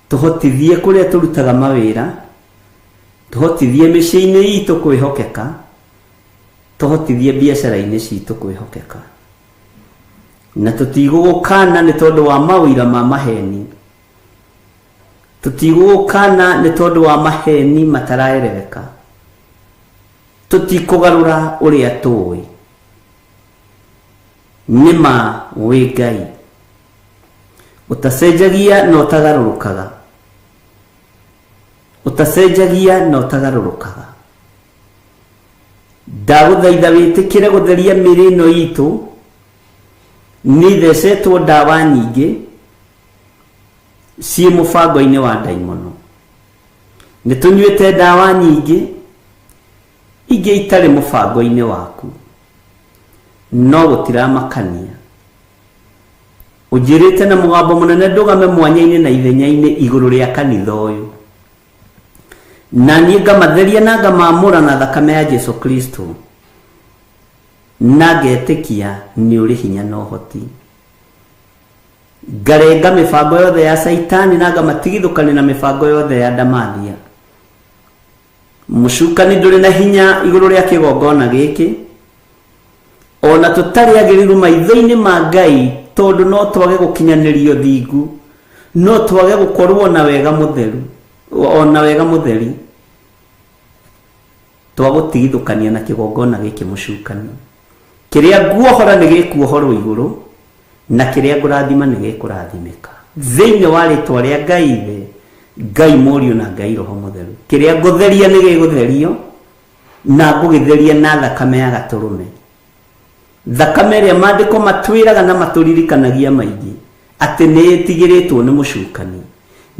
tũhotithie kũrĩa tũrutaga mawĩra, tũhotithie mĩciĩ-inĩ itũ kwĩhokeka, tũhotithie biacara-inĩ citũ kwĩhokeka, na tũtigũgũkana nĩ tondũ wa mawĩra ma maheni, tũtigũgũkana nĩ tondũ wa maheni mataraerereka, tũtikũgarũra ũrĩa tũĩ. Nĩma wĩ Ngai ũtacenjagia na ũtagarũrũkaga, ũtacenjagia na ũtagarũrũkaga. Ndagũthaitha wĩtĩkĩre gũtheria mĩĩrĩ ĩno itũ, nĩ thecetwo ndawa nyingĩ ciĩ mũbango-inĩ wa ndaimono. Nĩ tũnyuĩte ndawa nyingĩ ingĩ itarĩ mũbango-inĩ waku no gũtiramakania. Ũnjĩrĩte na mũgambo mũnene ndũgame mwanya-inĩ na ithenya-inĩ igũrũ rĩa kanitha ũyũ, na niĩ ngamatheria na ngamamũra na thakame ya Jesu Kristo, na ngetĩkia nĩ ũrĩ hinya na ũhoti. Ngarenga mĩbango yothe ya Saitani na ngamatigithũkania na mĩbango yothe ya ndamathia. Mũcukani ndũrĩ na hinya igũrũ rĩa kĩgongona gĩkĩ, ona tũtarĩ agĩrĩru maitho-inĩ ma Ngai, tondũ no twage gũkinyanĩrio thingu, no twage gũkorwo na wega mũtheru, ona wega mũtheri, twagũtigithũkania na kĩgongona gĩkĩ mũcukani. Kĩrĩa nguohora nĩ gĩkuohorwo igũrũ, na kĩrĩa ngũrathima nĩ gĩkũrathimĩka thĩinĩ wa rĩtwa rĩa Ngai Ithe, Ngai Mũriũ na Ngai Roho Mũtheru. Kĩrĩa ngũtheria nĩ gĩgũtherio, na ngũgĩtheria na thakame ya Gatũrũme, thakame ĩrĩa maandĩko matwĩraga na matũririkanagia maingĩ atĩ nĩ ĩtigĩrĩtwo nĩ mũcukani,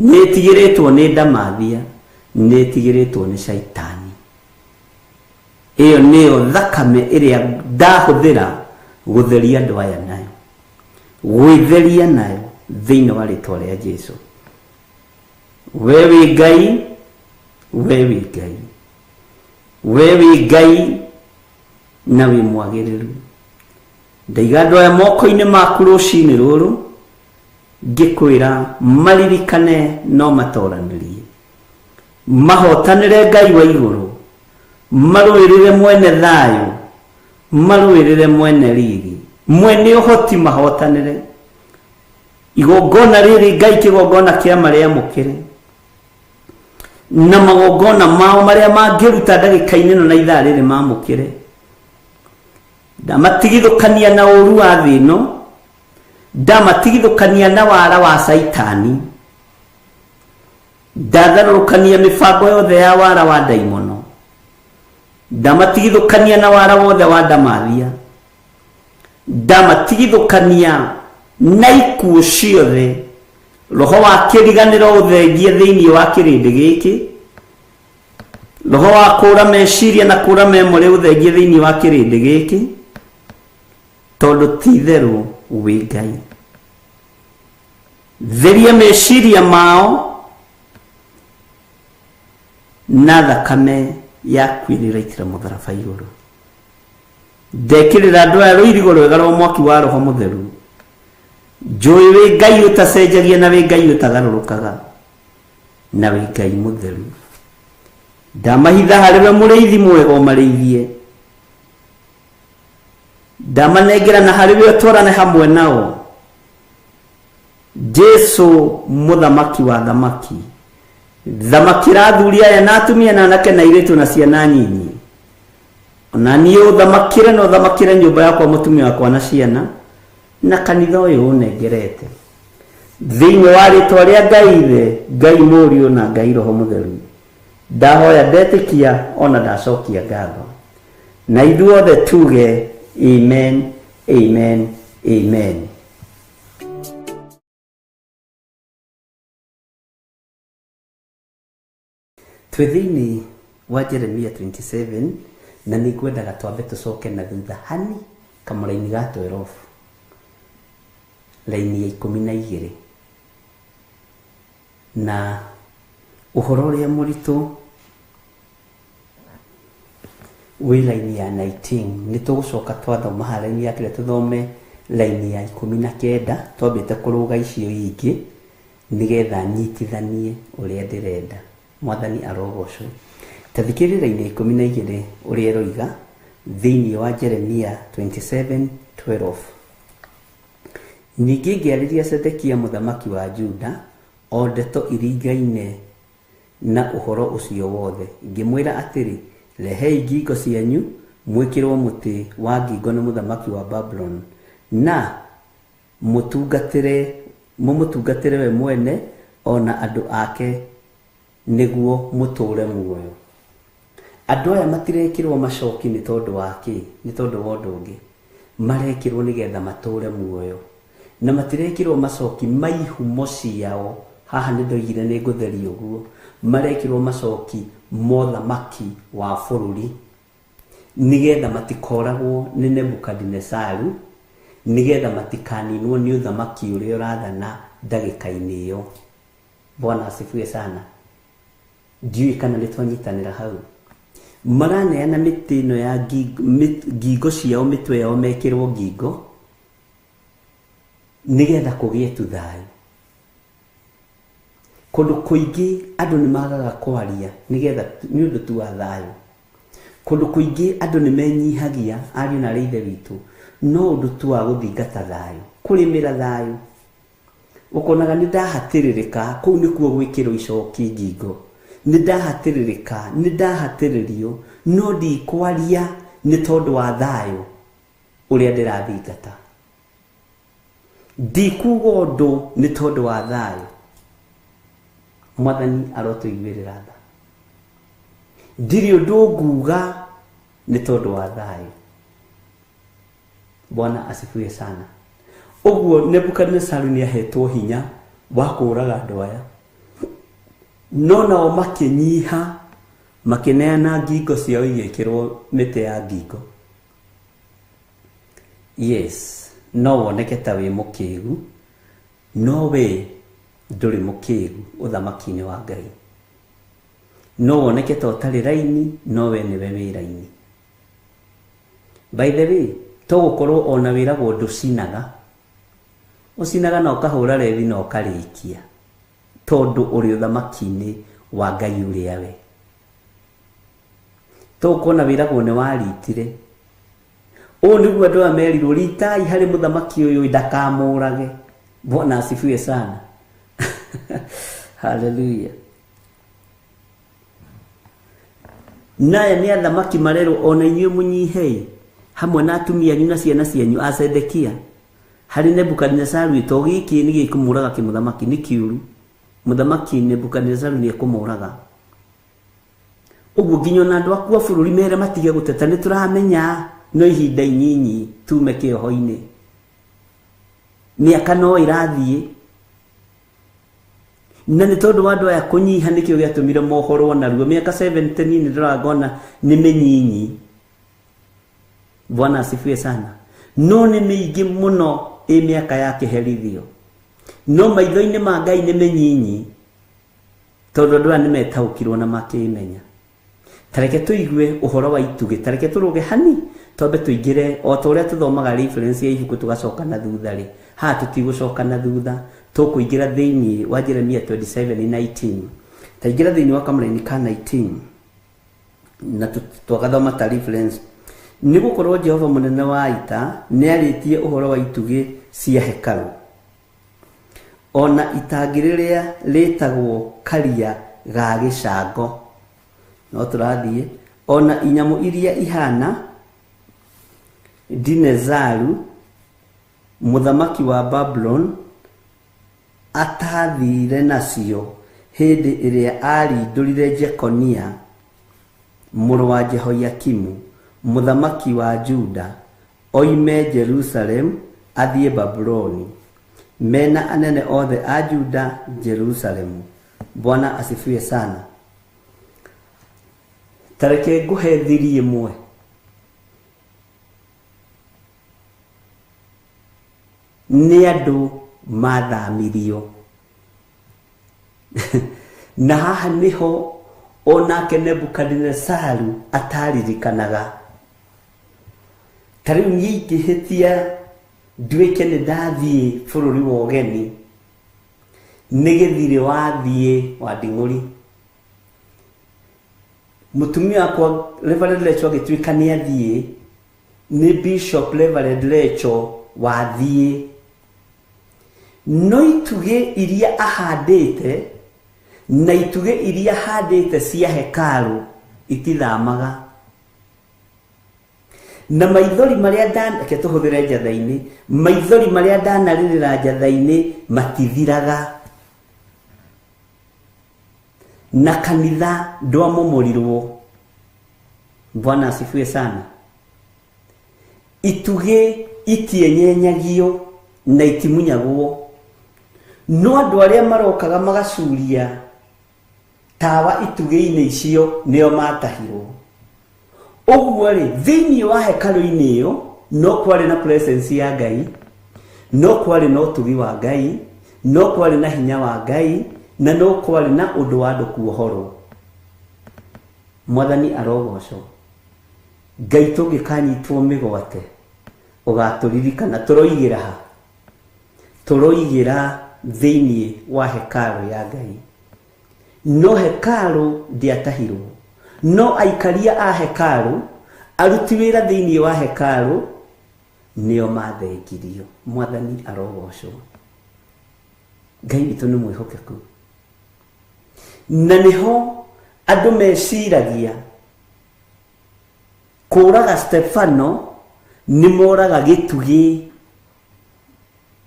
nĩ ĩtigĩrĩtwo nĩ ndamathia, nĩ ĩtigĩrĩtwo nĩ Saitani. Ĩyo nĩyo thakame ĩrĩa ndahũthĩra gũtheria andũ aya nayo, gwĩtheria nayo thĩinĩ wa rĩtwa rĩa Jesũ. We wĩ Ngai, we wĩ Ngai, we wĩ Ngai na wĩ mwagĩrĩru. Ndaiga andũ aya moko-inĩ maku rũcinĩ rũrũ, ngĩkwĩra maririkane no matoranĩrie, mahotanĩre Ngai wa igũrũ, marũĩrĩre mwene thayũ, marũĩrĩre mwene riri, mwene ũhoti, mahotanĩre. Igongona rĩrĩ Ngai kĩgongona kĩa marĩa mũkĩre, na magongona mao marĩa mangĩruta ndagĩka-inĩ ĩno na ithaa rĩrĩ mamũkĩre. Ndamatigithũkania na ũru wa thĩ ĩno, ndamatigithũkania na wara wa Saitani, ndatharũrũkania mĩbango yothe ya wara wa ndaimono, ndamatigithũkania na wara wothe wa ndamathia, ndamatigithũkania na ikuũ ciothe, roho wa kĩriganĩro ũthengie thĩinĩ wa kĩrĩndĩ gĩkĩ, roho wa kũũra meciria na kũũra memorĩ ũthengie thĩinĩ wa kĩrĩndĩ gĩkĩ, tondũ ti-itherũ wĩ Ngai. Theria meciria mao na thakame yaku ĩrĩa ĩraitĩra mũtharaba igũrũ. Ndekĩrĩra andũ aya rũirigo rwega rwa mwaki wa Roho Mũtheru. Njũĩ wĩ Ngai ũtacenjagia, na wĩ Ngai ũtagarũrũkaga, na wĩ Ngai mũtheru. Ndamahitha harĩwe mũrĩithi mwega ũmarĩithie, ndamanengera na harĩwe ũtwarane hamwe nao. Jesu mũthamaki wa thamaki, thamakĩra athuri aya na atumia na anake na airĩtu na ciana nyinyi, ona niĩ ũthamakĩre na ũthamakĩre nyũmba yakwa, mũtumia wakwa na ciana, na kanitha ũyũ ũnengerete, thĩinĩ wa rĩtwa rĩa Ngai Ithe, Ngai Mũriũ na Ngai Roho Mũtheru. Ndahoya, ndetĩkia, ona ndacokia ngatho, na ithuothe tuge amen, amen, amen. Twĩ thĩinĩ wa Jeremia 27, na nĩ ngwendaga twambe tũcoke na thutha hani kamũra-inĩ ga 12, laini ya 12, na ũhoro ũrĩa mũritũ wĩ laini ya 19. Nĩ tũgũcoka twathoma harĩa ya kĩrĩa tũthome laini ya 19, twambĩte kũrũga icio ingĩ nĩgetha nyitithanie ũrĩa ndĩrenda. Mwathani arogocwo. Tathikĩrĩria laini ya 12 ũrĩa ĩroiga thĩinĩ wa Jeremia 27:12. Ningĩ ngĩarĩria Zedekia mũthamaki wa Juda o ndeto iringaine na ũhoro ũcio wothe, ngĩmwĩra atĩrĩ, rehei ngingo cianyu mwĩkĩrwo mũtĩ wa ngingo nĩ mũthamaki wa Babylon, na mũmũtungatĩre we mwene ona andũ ake, nĩguo mũtũũre muoyo. Andũ aya matirekĩrwo macoki nĩ tondũ wa kĩ? Nĩ tondũ wa ũndũ ũngĩ. Marekĩrwo nĩgetha matũũre muoyo, na matirekĩrwo macoki maihumo ciao. Haha nĩ ndoigire nĩ ngũtheria ũguo. Marekĩrwo macoki mothamaki wa bũrũri, nigetha matikoragwo nĩ Nebukadnezaru, nigetha matikaninwo nĩ ũthamaki ũrĩa ũrathana ndagĩka-inĩ ĩyo. Bwana asifiwe sana. Ndiũĩ kana nĩtwanyitanĩra hau. Maraneana mĩtĩ ĩno ya ngingo ciao, mĩtwe yao mekĩrwo ngingo, nigetha kũgĩe tu thayũ. Kũndũ kũingĩ andũ nĩmagaga kwaria nigetha nĩ ũndũ tu wa thayũ. Kũndũ kũingĩ andũ nĩmenyihagia, ariũ na ithe witũ, no ũndũ tu wa gũthingata thayũ, kũrĩmĩra thayũ. Ũkonaga nĩndahatĩrĩrĩka, kũu nĩkuo gwĩkĩrwo icoki ngingo. Nĩndahatĩrĩrĩka, nĩndahatĩrĩrio, no ndikwaria nĩ tondũ wa thayũ ũrĩa ndĩrathingata. Ndikuga ũndũ nĩ tondũ wa thayũ. Mwathani arotũiguĩrĩra tha. Ndirĩ ũndũ nguga nĩ tondũ wa thayũ. Bwana asifiwe sana. Ũguo Nebukadnezaru nĩahetwo hinya wa kũũraga andũ aya, no nao makĩnyiha, makĩneana ngingo ciao igĩkĩrwo mĩtĩ ya ngingo. Yes, no woneke ta wĩ mũkĩgu, no we ndũrĩ mũkĩgu ũthamaki-inĩ wa Ngai. No woneke ta ũtarĩ raini, no we nĩwe wĩ raini. By the way, to gũkorwo ona wĩragwo ndũcinaga, ũcinaga na ũkahũra rethi na ũkarĩkia, tondũ ũrĩ ũthamaki-inĩ wa Ngai ũrĩa we. To ũkona wĩragwo nĩ waritire. Ũũ nĩguo andũ aya merirwo, ritai harĩ mũthamaki ũyũ ndakamũrage. Bwana asifiwe sana. Hallelujah. Naya nĩ athamaki marerwo ona inyuĩ mũnyihei, hamwe na atumia anyu na ciana cianyu a Zedekia, harĩ Nebukadnezaru ĩto gĩkĩ nĩ gĩkũmũraga kĩmũthamaki, nĩ kiuru. Mũthamaki Nebukadnezaru nĩekũmũraga. Ũguo nginya na andũ aku a bũrũri mere matige gũteta, nĩtũramenya no ihinda inyinyi tume kĩoho-inĩ. Mĩaka no ĩrathiĩ, na nĩ tondũ wa andũ aya kũnyiha nĩkĩo gĩatũmire mohorwo naruo. Mĩaka 70 nĩ ndĩragona nĩ mĩnyinyi. Bwana asifiwe sana. No nĩ mĩingĩ mũno mĩaka ya kĩherithio. No maitho-inĩ ma Ngai nĩ mĩnyinyi, tondũ andũ aya nĩmetaũkirwo na makĩmenya. Tareke tũigue ũhoro wa itugĩ, tareke tũrũge hani, twambe tũingĩre o ta ũrĩa tũthomaga reference ya ibuku tũgacoka na thutha rĩ. Haha tũtigũcoka na thutha, tũkũingĩra thĩinĩ wa Jeremia 27:19. Ta ingĩra thĩinĩ wa kamũra-inĩ ka 19 na twagathoma ta reference. Nĩ gũkorwo Jehova mũnene wa ita nĩarĩtie ũhoro wa itugĩ cia hekarũ, ona itangi rĩrĩa rĩtagwo karia ga gĩcango. No tũrathiĩ, ona inyamũ iria ihana Dinezaru mũthamaki wa Babylon atathire nacio hĩndĩ ĩrĩa arindũrire Jekonia mũrũ wa Jehoiakimu mũthamaki wa Juda oime Jerusalem athiĩ Babyloni, mena anene othe a Juda Jerusalemu. Bwana asifiwe sana. Tareke nguhe thiri ĩmwe. Nĩ andũ mathamirio. Na haha nĩho onake Nebukadnezaru ataririkanaga. Tarĩu nyingĩhĩtia nduĩke nĩ ndathiĩ bũrũri wa ũgeni, nĩ gĩthirĩ wathiĩ wa nding'ũri. Mũtumia wakwa Reverend Lecho agĩtuĩka nĩ athiĩ, nĩ Bishop Reverend Lecho wathiĩ. No itugĩ iria ahandĩte na itugĩ iria handĩte cia hekarũ itithamaga. Na maithori marĩa reke tũhũthĩre njatha-inĩ, maithori marĩa ndanarĩrĩra njatha-inĩ matithiraga. Na kanitha ndwamũmũrirwo. Bwana asifiwe sana. Itugĩ itienyenyagio na itimunyagwo. No andũ arĩa marokaga magacuria tawa itugĩ-inĩ icio nĩo matahirwo. Oguo ri thiini wa hekalu-ini iyo no kwari na presence ya Ngai, no kwari na utugi wa Ngai, no kwari na hinya wa Ngai, na no kwari na undu wa andu kuohorwo. Mwathani arogocwo. Ngai tungikanyitwo migwate ugaturirikana turoigira ha, turoigira thiini wa hekalu ya Ngai. No hekalu ndiatahirwo, no aikaria a hekalu, aruti wira thiini wa hekalu nio mathengirio. Mwathani arogocwo. Ngai witu ni mwihokeku, na niho andu meciragia kuraga Stefano ni moraga gitugi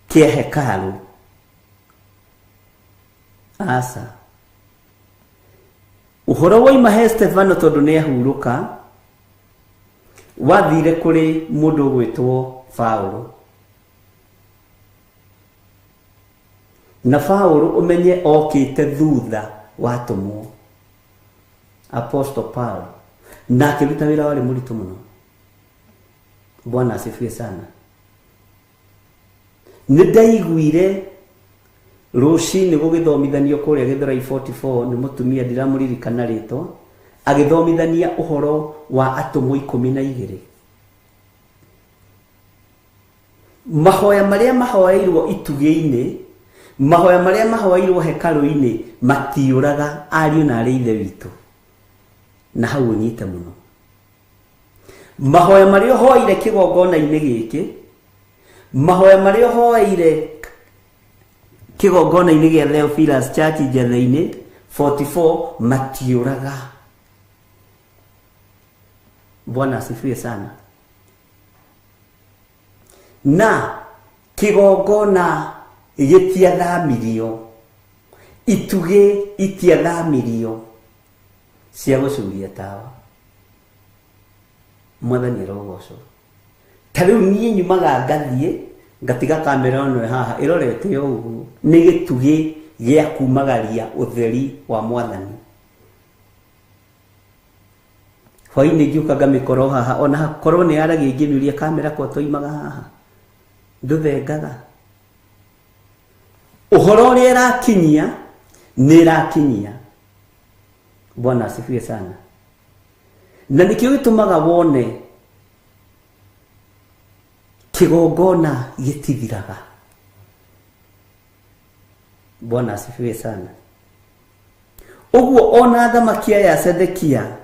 kia hekalu. Asa uhoro wa imahe Stefano tondu ni ahuruka, wathire kuri mundu gwitwo Paulo, na Paulo umenye okite thutha watumwo Apostle Paul, na akiruta wira wari muritu muno. Bwana asifiwe sana. Nidaiguire rucini gugithomithanio kuria Githurai 44 ni mutumia ndiramuririkana ritwa agithomithania uhoro wa atumwo 12. Mahoya maria mahoyairwo itugi-ini, mahoya maria mahoyairwo hekalu-ini matiuraga ariu na ari ithe witu, na hau unyite muno. Mahoya maria hoire kigongona-ini giki, mahoya maria hoire kigongona-ini gia Theophilus Church Njathe-ini 44 matiuraga. Bwana asifiwe sana. Na kigongona gitiathamirio, itugi itiathamirio cia gucuria tawa. Mwathani arogocwo. Tariu nie nyumaga ngathie ngatiga kamera no haha irorete uguo, ni gitugi gia kumagaria utheri wa Mwathani. Hwaini ngiuka ngamikoro haha, ona hakorwo ni aragia nginuria kamera kwa toimaga haha nduthengaga. Uhoro uria irakinyia ni irakinyia. Bwana asifiwe sana. Na nikio gitumaga wone kigongona gitithiraga. Bwana asifiwe sana. Uguo ona thamakia ya Sedekia,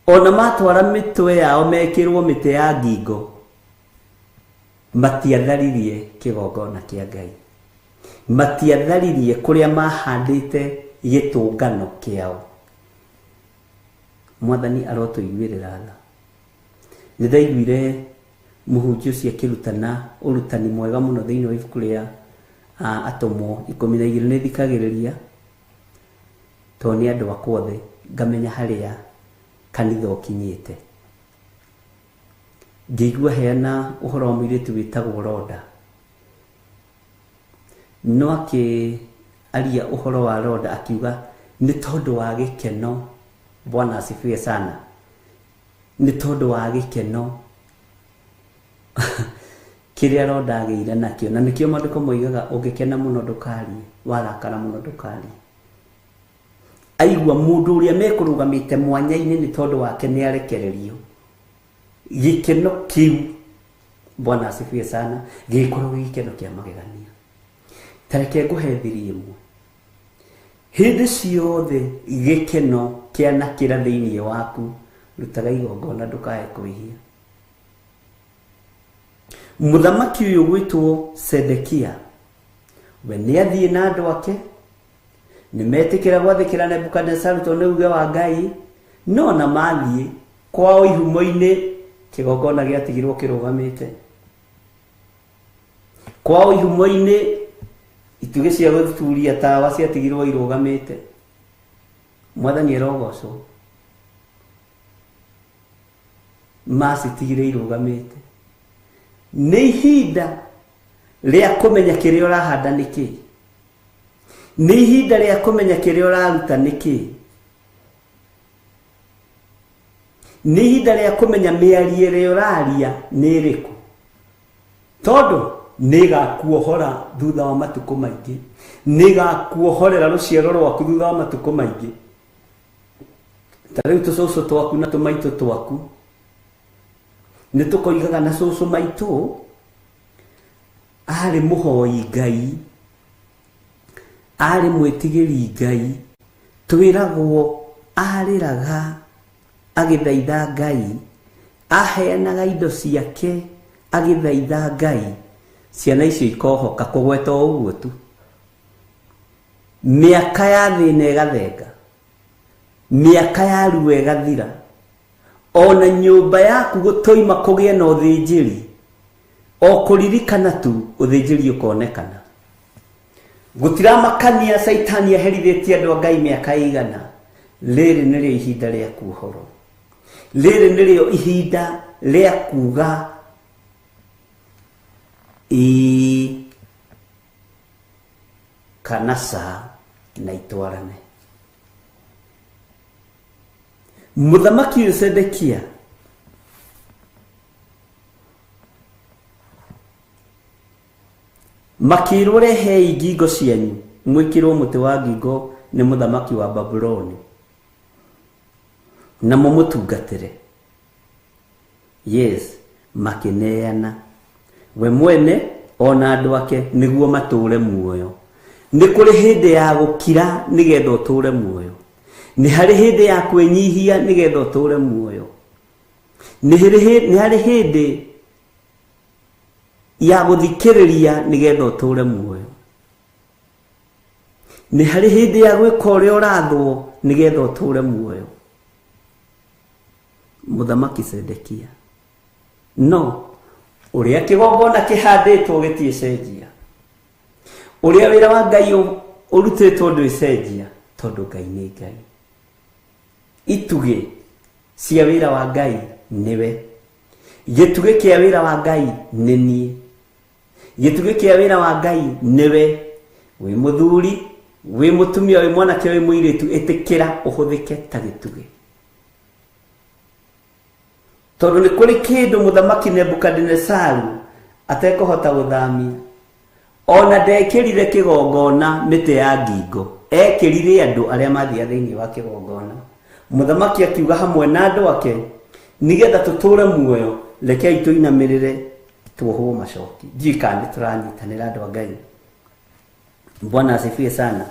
ona matwara mitwe yao mekirwo mite ya ngingo, matiatharirie kigongona kia Ngai, matiatharirie kuria mahandite gitungano kiao. Mwathani arotuiguirira tha. Nithaiguire muhunjia ucio akirutana urutani mwega muno thiini wa ibuku ria atumwo 12 ni thikagiriria to ni andu akwothe ngamenya haria kanitha ukinyite. Ngigua heana uhoro mwiritu witagwo Roda, no aria uhoro wa Roda akiuga ni tondu wa gikeno. Bwana asifiwe sana. Ni tondu wa gikeno kiria Roda ageire nakio, na nikio maandiko moigaga ungikena muno ndukari, warakara muno ndukari. Aigua mundu uria mekurugamite mwanya-ini ni tondu wake ni arekererio gikeno kiu. Bwana asifiwe sana. Gikorwo gikeno kia magegania. Tareke nguhethirie imwe. Hindi ciothe gikeno kia na kira thiini waku rutaga igongona ndukae kuihia. Muthamaki uyu gwitwo Sedekia, we ni athie na andu ake, ni metikira gwathikira Nebukadnezaru tondu ni uge wa Ngai, no na mathie kwao ihumo-ini kigongona giatigirwo kirugamite. Kwao ihumo-ini itugi cia guthuria tawa ciatigirwo irugamite. Mwathani arogocwo. Macitigire irugamite. Ni ihinda ria kumenya kiria urahanda niki, ni ihinda ria kumenya kiria uraruta niki, nĩ ihinda rĩa kũmenya mĩario ĩrĩa ũraria nĩ ĩrĩkũ, tondũ nĩ ĩgakuohora thutha wa matukũ maingĩ, nĩ ĩgakuohorera rũciaro rwaku thutha wa matukũ maingĩ. Ta rĩu tũcũcũ twaku na tũmaitũ twaku nĩ tũkoigaga na cũcũ maitũ arĩ mũhoi Ngai, arĩ mwĩtigĩri Ngai, twĩragwo arĩraga agĩthaitha Ngai, aheanaga indo ciake agĩthaitha Ngai, ciana icio ikohoka kũgweta ũguo tu. Mĩaka ya thĩna ĩgathenga, mĩaka ya ruo ĩgathira, ona nyũmba yaku gũtoima kũgĩe na ũthĩnjĩri, o kũririkana tu ũthĩnjĩri ũkonekana. Gũtiramakania Saitani aherithĩtie andũ a Ngai mĩaka ĩigana. Rĩrĩ nĩrĩo ihinda rĩa kuohorwo, rĩrĩ nĩrĩo ihinda rĩa kuga kana ca na itwarane. Mũthamaki ũyũ Sedekia makĩrwo rehei ngingo cianyu mwĩkĩrwo mũtĩ wa ngingo nĩ mũthamaki wa Babuloni na mũmũtungatĩre. Yes, makĩneana we mwene ona andũ ake nĩguo matũũre muoyo. Nĩ kũrĩ hĩndĩ ya gũkira nĩgetha ũtũũre muoyo, nĩ harĩ hĩndĩ ya kwĩnyihia nĩgetha ũtũũre muoyo, nĩ harĩ hĩndĩ ya gũthikĩrĩria nĩgetha ũtũũre muoyo, nĩ harĩ hĩndĩ ya gwĩka ũrĩa ũrathwo nĩgetha ũtũũre muoyo. Mũthamaki Sedekia no ũrĩa kĩgongona kĩhandĩtwo gĩtiĩcenjia, ũrĩa wĩra wa Ngai ũrutĩtwo ndwĩcenjia, tondũ Ngai nĩ Ngai. Itugĩ cia wĩra wa Ngai nĩwe, gĩtugĩ kĩa wĩra wa Ngai nĩ niĩ, gĩtugĩ kĩa wĩra wa Ngai nĩwe. Wĩ mũthuri, wĩ mũtumia, wĩ mwanake, wĩ mũirĩtu, ĩtĩkĩra ũhũthĩke ta gĩtugĩ, tondũ nĩ kũrĩ kĩndũ mũthamaki Nebukadinezaru atekũhota gũthamia. Ona ndekĩrire kĩgongona mĩtĩ ya ngingo, ekĩrire andũ arĩa mathia thĩinĩ wa kĩgongona. Mũthamaki akiuga hamwe na andũ ake, nĩgetha tũtũũre muoyo, rekei tũinamĩrĩre tuohwo macoki. Njika nĩ tũranyitanĩra andũ a Ngai. Bwana asifiwe sana.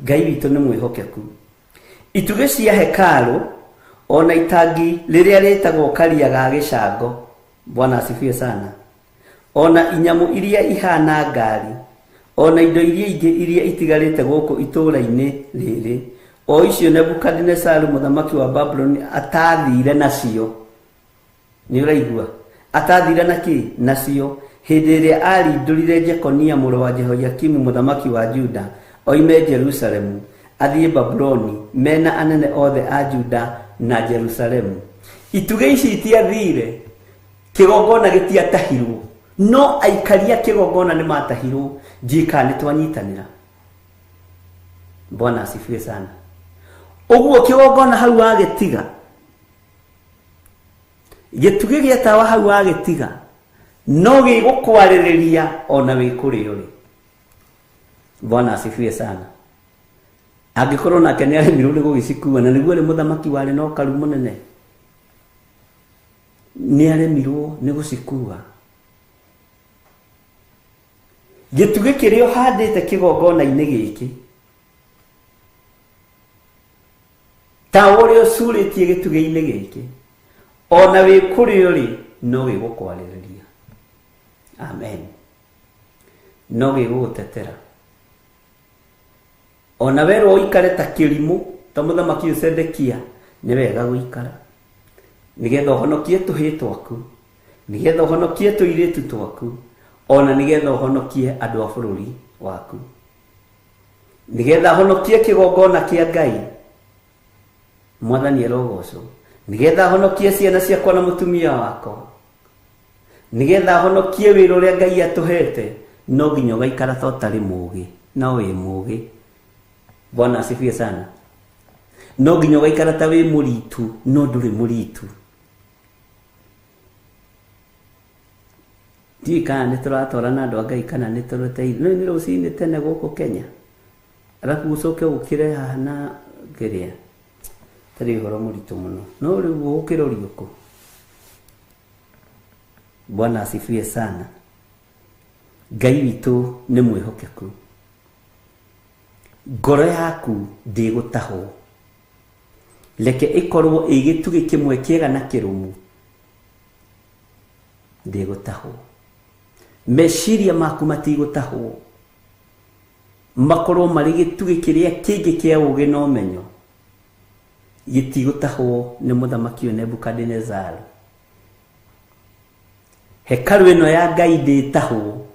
Ngai witũ nĩ mwĩhokeku. Itugĩ cia hekarũ ona itangi rĩrĩa rĩtagwo karia ga gĩcango, Bwana asifiwe sana, ona inyamu iria ihana ngari, ona indo iria ingĩ iria itigarĩte gũkũ itũũra-inĩ rĩrĩ, o icio Nebukadinezaru mũthamaki wa Babuloni atathire nacio. Nĩ ũraigua? Atathire nacio hĩndĩ ĩrĩa arindũrire Jekonia mũrũ wa Jehoiakimu mũthamaki wa Juda oime Jerusalemu athiĩ Babuloni mena anene othe a Juda na Jerusalemu. Itugĩ ici itiathire, kĩgongona gĩtiatahirwo, no aikaria kĩgongona nĩ matahirwo. Njika nĩ twanyitanĩra. Bwana asifiwe sana. Ũguo kĩgongona hau agĩtiga, gĩtugĩ gĩa tawa hau agĩtiga, no gĩgũkwarĩrĩria ona wĩ kũrĩa ũrĩ. Bwana asifiwe sana. Angĩkorwo nake nĩ aremirwo nĩ gũgĩcikua, na nĩguo nĩ mũthamaki warĩ na ũkaru mũnene, nĩ aremirwo nĩ gũcikua. Gĩtugĩ kĩrĩa ũhandĩte kĩgongona-inĩ gĩkĩ, ta ũrĩa ũcurĩtie gĩtugĩ-inĩ gĩkĩ, ona wĩ kũrĩa ũrĩ no gĩgũkwarĩrĩria. Amen. No gĩgũgũtetera. Ona werwo ũikare ta kĩrimũ ta mũthamaki Sedekia, nĩ wega gũikara, nĩgetha ũhonokie tũhĩĩ twaku, nĩgetha ũhonokie tũirĩtu twaku, ona nĩgetha ũhonokie andũ a bũrũri waku, nĩgetha ũhonokie kĩgongona kĩa Ngai. Mwathani erogocwo. Nĩgetha ũhonokie ciana ciakwa na mũtumia wakwa, nĩgetha ũhonokie wĩra ũrĩa Ngai atũhete, no nginya ũgaikara ta ũtarĩ mũũgĩ, no wĩ mũũgĩ. Bwana asifiwe sana. no nginya gaikara ta wi muritu no nduri muritu dika ne turatora na ndo Ngai kana ne turutei no ni rucini tene guku Kenya arafu ucoke ukire hana geria tari horo muritu muno no riu ukirori uko. Bwana asifiwe sana. Ngai witu ni mwihokeku. Ngoro yaku ndigutahwo. Leke ikorwo igituge kimwe kiega na kirumu. Ndigutahwo. Meciria maku matigutahwo. Makorwo mari gituge kiria kingi kia ugi na umenyo. Gitigutahwo ni muthamaki Nebukadnezar. Hekalu ino ya Ngai nditahwo.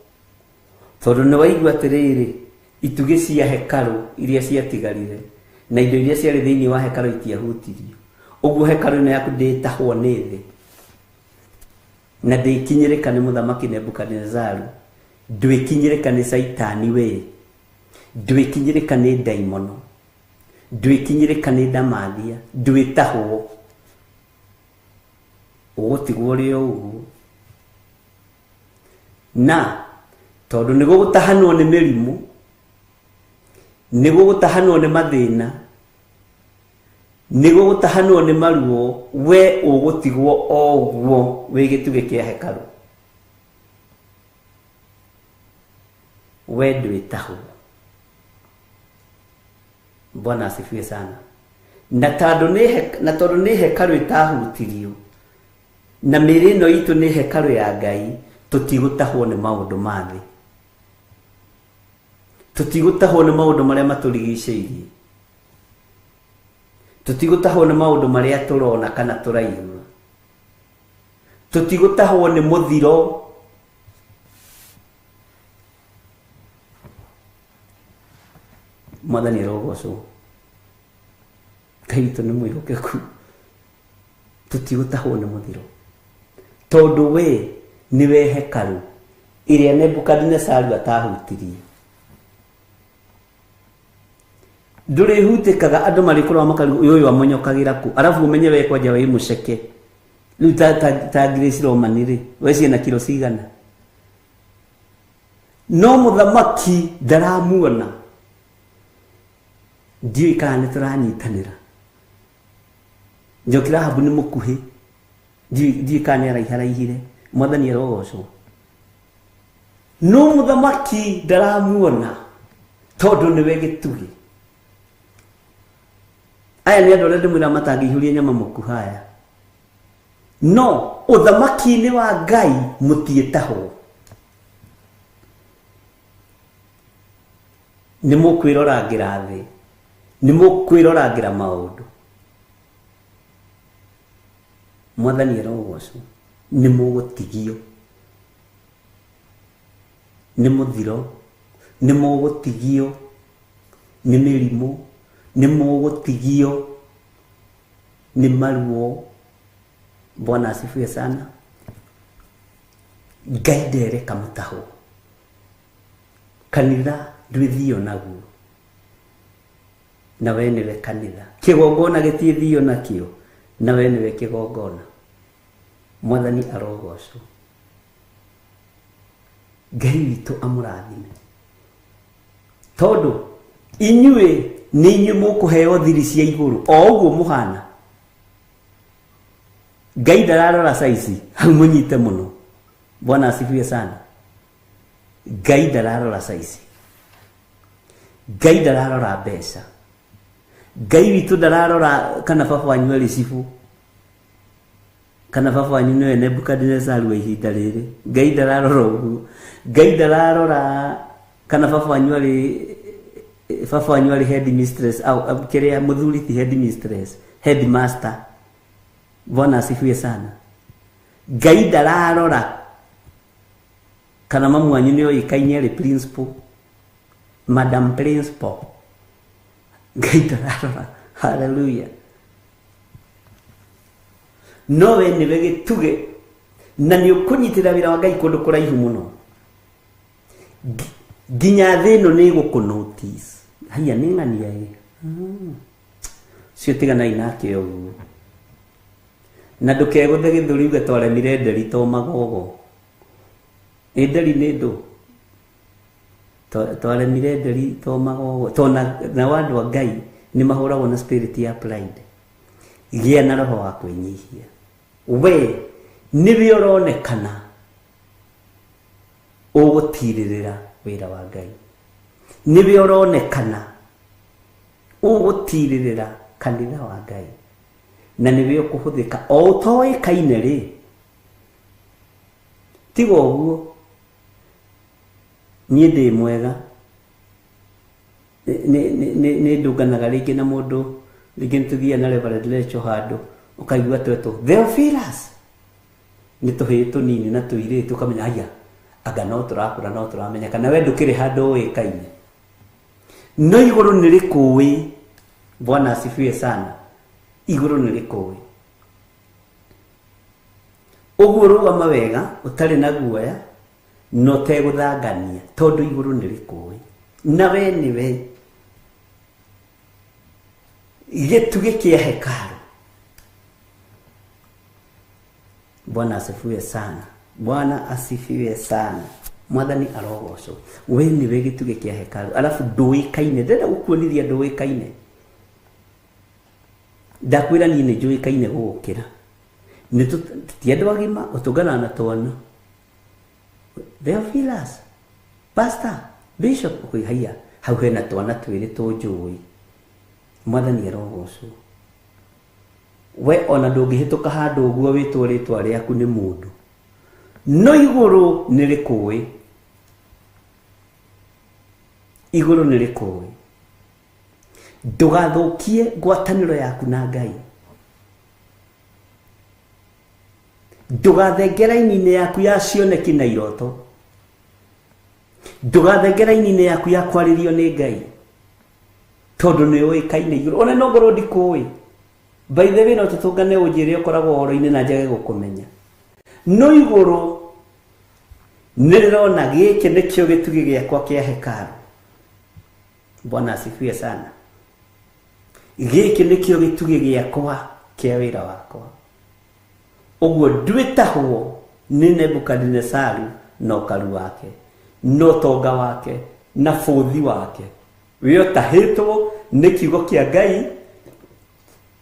Tondu ni waigua atiriri ituge cia hekalu iria ciatigarire na indo iria ciari thiini wa hekalu itiahutirio. Uguo hekalu ino yaku nditahwo ni thi. Na ndikinyirika ni muthamaki Nebukadnezar. Ndwikinyirika ni Saitani we. Ndwikinyirika ni daimono. Ndwikinyirika ni ndamathia. Ndwitahwo. Ugutigwo ri uguo. Na tondu nigo gutahanwo ni mirimu, nigo gutahanwo ni mathina, nigo gutahanwo ni maruo, we ugutigwo oguo we gituge kia hekalu. We ndwitahwo. Bwana asifiwe sana. Na tondu ni hekalu itahutirio, na miri ino itu ni hekalu ya Ngai, tutigutahwo ni maundu mathi. Tutigutahwo ni maundu maria maturigiceirie. Tutigutahwo ni maundu maria turona kana turaigua. Tutigutahwo ni muthiro. Mwathani rogocwo. Ngai witu ni mwihokeku. Tutigutahwo ni muthiro. Tondu we niwe hekalu iria Nebukadnezar atahutirie. Nduri hutikaga andu marikura makaru uyu amonyokagira ku arafu umenye we kwaja we muceke riu ta Grace Roman ri we ciana kilo cigana no muthamaki ndaramuona ndiu kana turanyitanira njokira habu ni mukuhi ndiu kana araihire Mwathani arogocwo. No muthamaki ndaramuona tondu niwe gitugi. Aya ni andu aria ndimwira matangihuria nyama mukuhaya. No uthamaki ni wa Ngai mutietahwo. Ni mukwirorangira thi. Ni mukwirorangira maundu. Mwathani arogocwo. Ni mugutigio. Ni muthiro. Ni mugutigio. Ni mirimu. Ni mugutigio. Ni maruo. Bwana asifiwe sana. Ngai ndereka mutahwo. Kanitha ndwithio naguo. Na we niwe kanitha. Kigongona gitithio nakio. Na we niwe kigongona. Mwathani arogocwo. Ngai witu amurathime. Tondu inyue ni inyu mukuheo thiri cia iguru o uguo muhana. Ngai ndararora saizi hau munyite muno. Bwana asifiwe sana. Ngai ndararora saizi. Ngai ndararora mbeca. Ngai witu ndararora kana baba wanyu ari cibu. Kana baba wanyu niwe Nebukadnezar wa ihinda riri. Ngai ndararora uguo. Ngai ndararora kana baba wanyu ari head mistress au kiria muthuri ti head mistress, head master. Bwana asifiwe sana. Ngai ndararora kana mamu wanyu niwe ikaine ari principal, madam principal. Ngai ndararora. Hallelujah. No we niwe gituge na ni ukunyitira wira wa Ngai kundu kuraihu muno. Ginya thino ni gukunotice. Haya ni ngania ye. cio tiganai nake ũguo. Na ndũkegũthe gĩthũri uge twaremire nderi to magogo. Nderi nĩ ndũ. Twaremire nderi to magogo. Na wandũ wa Ngai nĩ mahũragwo na spirit ya pride. Gĩa na roho wa kwĩnyihia. We nĩwe ũronekana ũgũtirĩrĩra wĩra wa Ngai. Nĩwe ũronekana ũgũtirĩrĩra kanitha wa Ngai. Na nĩwe ũkũhũthĩka o ũtoĩkaine rĩ. Tiga ũguo niĩ ndĩ mwega nĩ ndũnganaga rĩngĩ na mũndũ rĩngĩ nĩtũthiaga na Reverend Lecho handũ ũkaigua twetwo Theophilus nĩ tũhĩĩ tũnini na tũirĩtu ũkamenya aya anga no tũrakũra no tũramenya kana we ndũkĩrĩ handũ ũĩkaine. No igũrũ nĩ rĩkũĩ. Bwana asifiwe sana. Igũrũ nĩ rĩkũĩ. Ũguo rũgama wega ũtarĩ na guoya no tegũthangania tondũ igũrũ nĩ rĩkũĩ. Na we nĩwe gĩtugĩ kĩa hekarũ. Bwana asifiwe sana. Bwana asifiwe sana. Mwathani arogocwo. We nĩwe gĩtugĩ kĩa hekarũ. Alafu ndũĩkaine. Ndĩrenda gũkuonithia ndũĩkaine. Ndakwĩra niĩ nĩ njũĩkaine gũgũkĩra. Ti andũ agima ũtũnganaga na twana. Theophilus, Pastor, Bishop, ũkũihaiya hau hena twana twĩrĩ tũnjũĩ. Mwathani arogocwo. We ona ndũngĩhĩtũka handũ ũguo wĩtwo rĩtwa rĩaku nĩ mũndũ. No igũrũ nĩ rĩkũĩ. Igũrũ nĩ rĩkũĩ. Ndũgathũkie ngwatanĩro yaku na Ngai. Ndũgathe raini-inĩ yaku ya cioneki na iroto. Ndũgathe raini-inĩ yaku ya kwarĩrio nĩ Ngai. Tondũ nĩ ũĩkaine igũrũ. Ona no ngorwo ndikũĩ. By the way no tũtũngane ũnjĩre ũkoragwo ũhoro-inĩ na njage gũkũmenya. No igũrũ nĩ rĩrona gĩkĩ nĩkĩo gĩtugĩ gĩakwa kĩa hekarũ. Bwana asifiwe sana. Gĩkĩ nĩkĩo gĩtugĩ gĩakwa kĩa wĩra wakwa. Ũguo ndwĩtahwo nĩ Nebukadinezaru na ũkaru wake, no tonga wake na bũthi wake. We ũtahĩtwo nĩ kiugo kĩa Ngai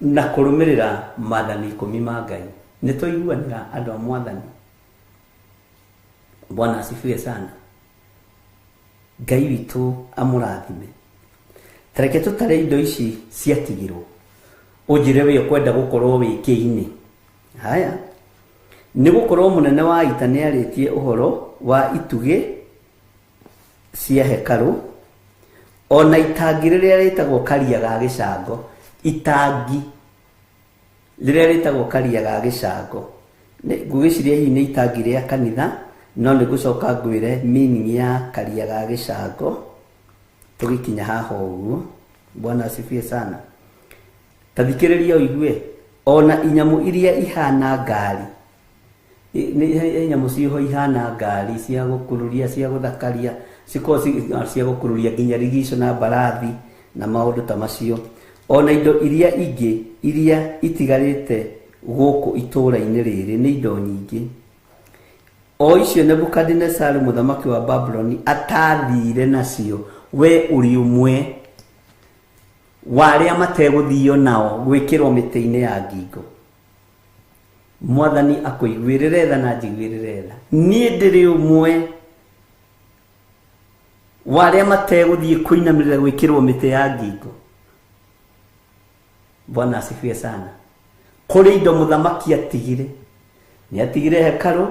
na kũrũmĩrĩra maathani 10 ma Ngai. Nĩ tũiguanĩra andũ a Mwathani. Bwana asifiwe sana. Ngai witũ amũrathime. Tareke tũtare indo ici ciatigirwo. Ũnjĩre we ũkwenda gũkorwo wĩkĩ-inĩ. Haya. Nĩ gũkorwo mũnene wa ita nĩ arĩtie ũhoro wa itugĩ cia hekarũ. Ona itangi rĩrĩa rĩtagwo karia ga gĩcango. Itangi rĩrĩa rĩtagwo karia ga gĩcango. Ngũgĩciria hihi nĩ itangi rĩa kanitha. No nĩ gũcoka ngwĩre meaning ya karia ga gĩcango. Tũgĩkinya haha ũguo. Bwana asifiwe sana. Tathikĩrĩria ũigue. Ona inyamũ iria ihana ngari. Nĩ nyamũ ciho ihana ngari cia gũkururia cia gũthakaria. Cia gũkururia nginya rigico na mbarathi na maũndũ ta macio. Ona indo iria ingĩ iria itigarĩte gũkũ itũũra-inĩ rĩrĩ nĩ indo nyingĩ. O icio Nebukadinezaru mũthamaki wa Babyloni atathire nacio. We ũrĩ ũmwe wa arĩa mategũthio nao gwĩkĩrwo mĩtĩ-inĩ ya ngingo. Mwathani akũiguĩrĩre tha na njiguĩrĩre tha. Niĩ ndĩrĩ ũmwe wa arĩa mategũthiĩ kũinamĩrĩra gwĩkĩrwo mĩtĩ ya ngingo. Bwana asifiwe sana. Kũrĩ indo mũthamaki atigire. Nĩ atigire hekarũ,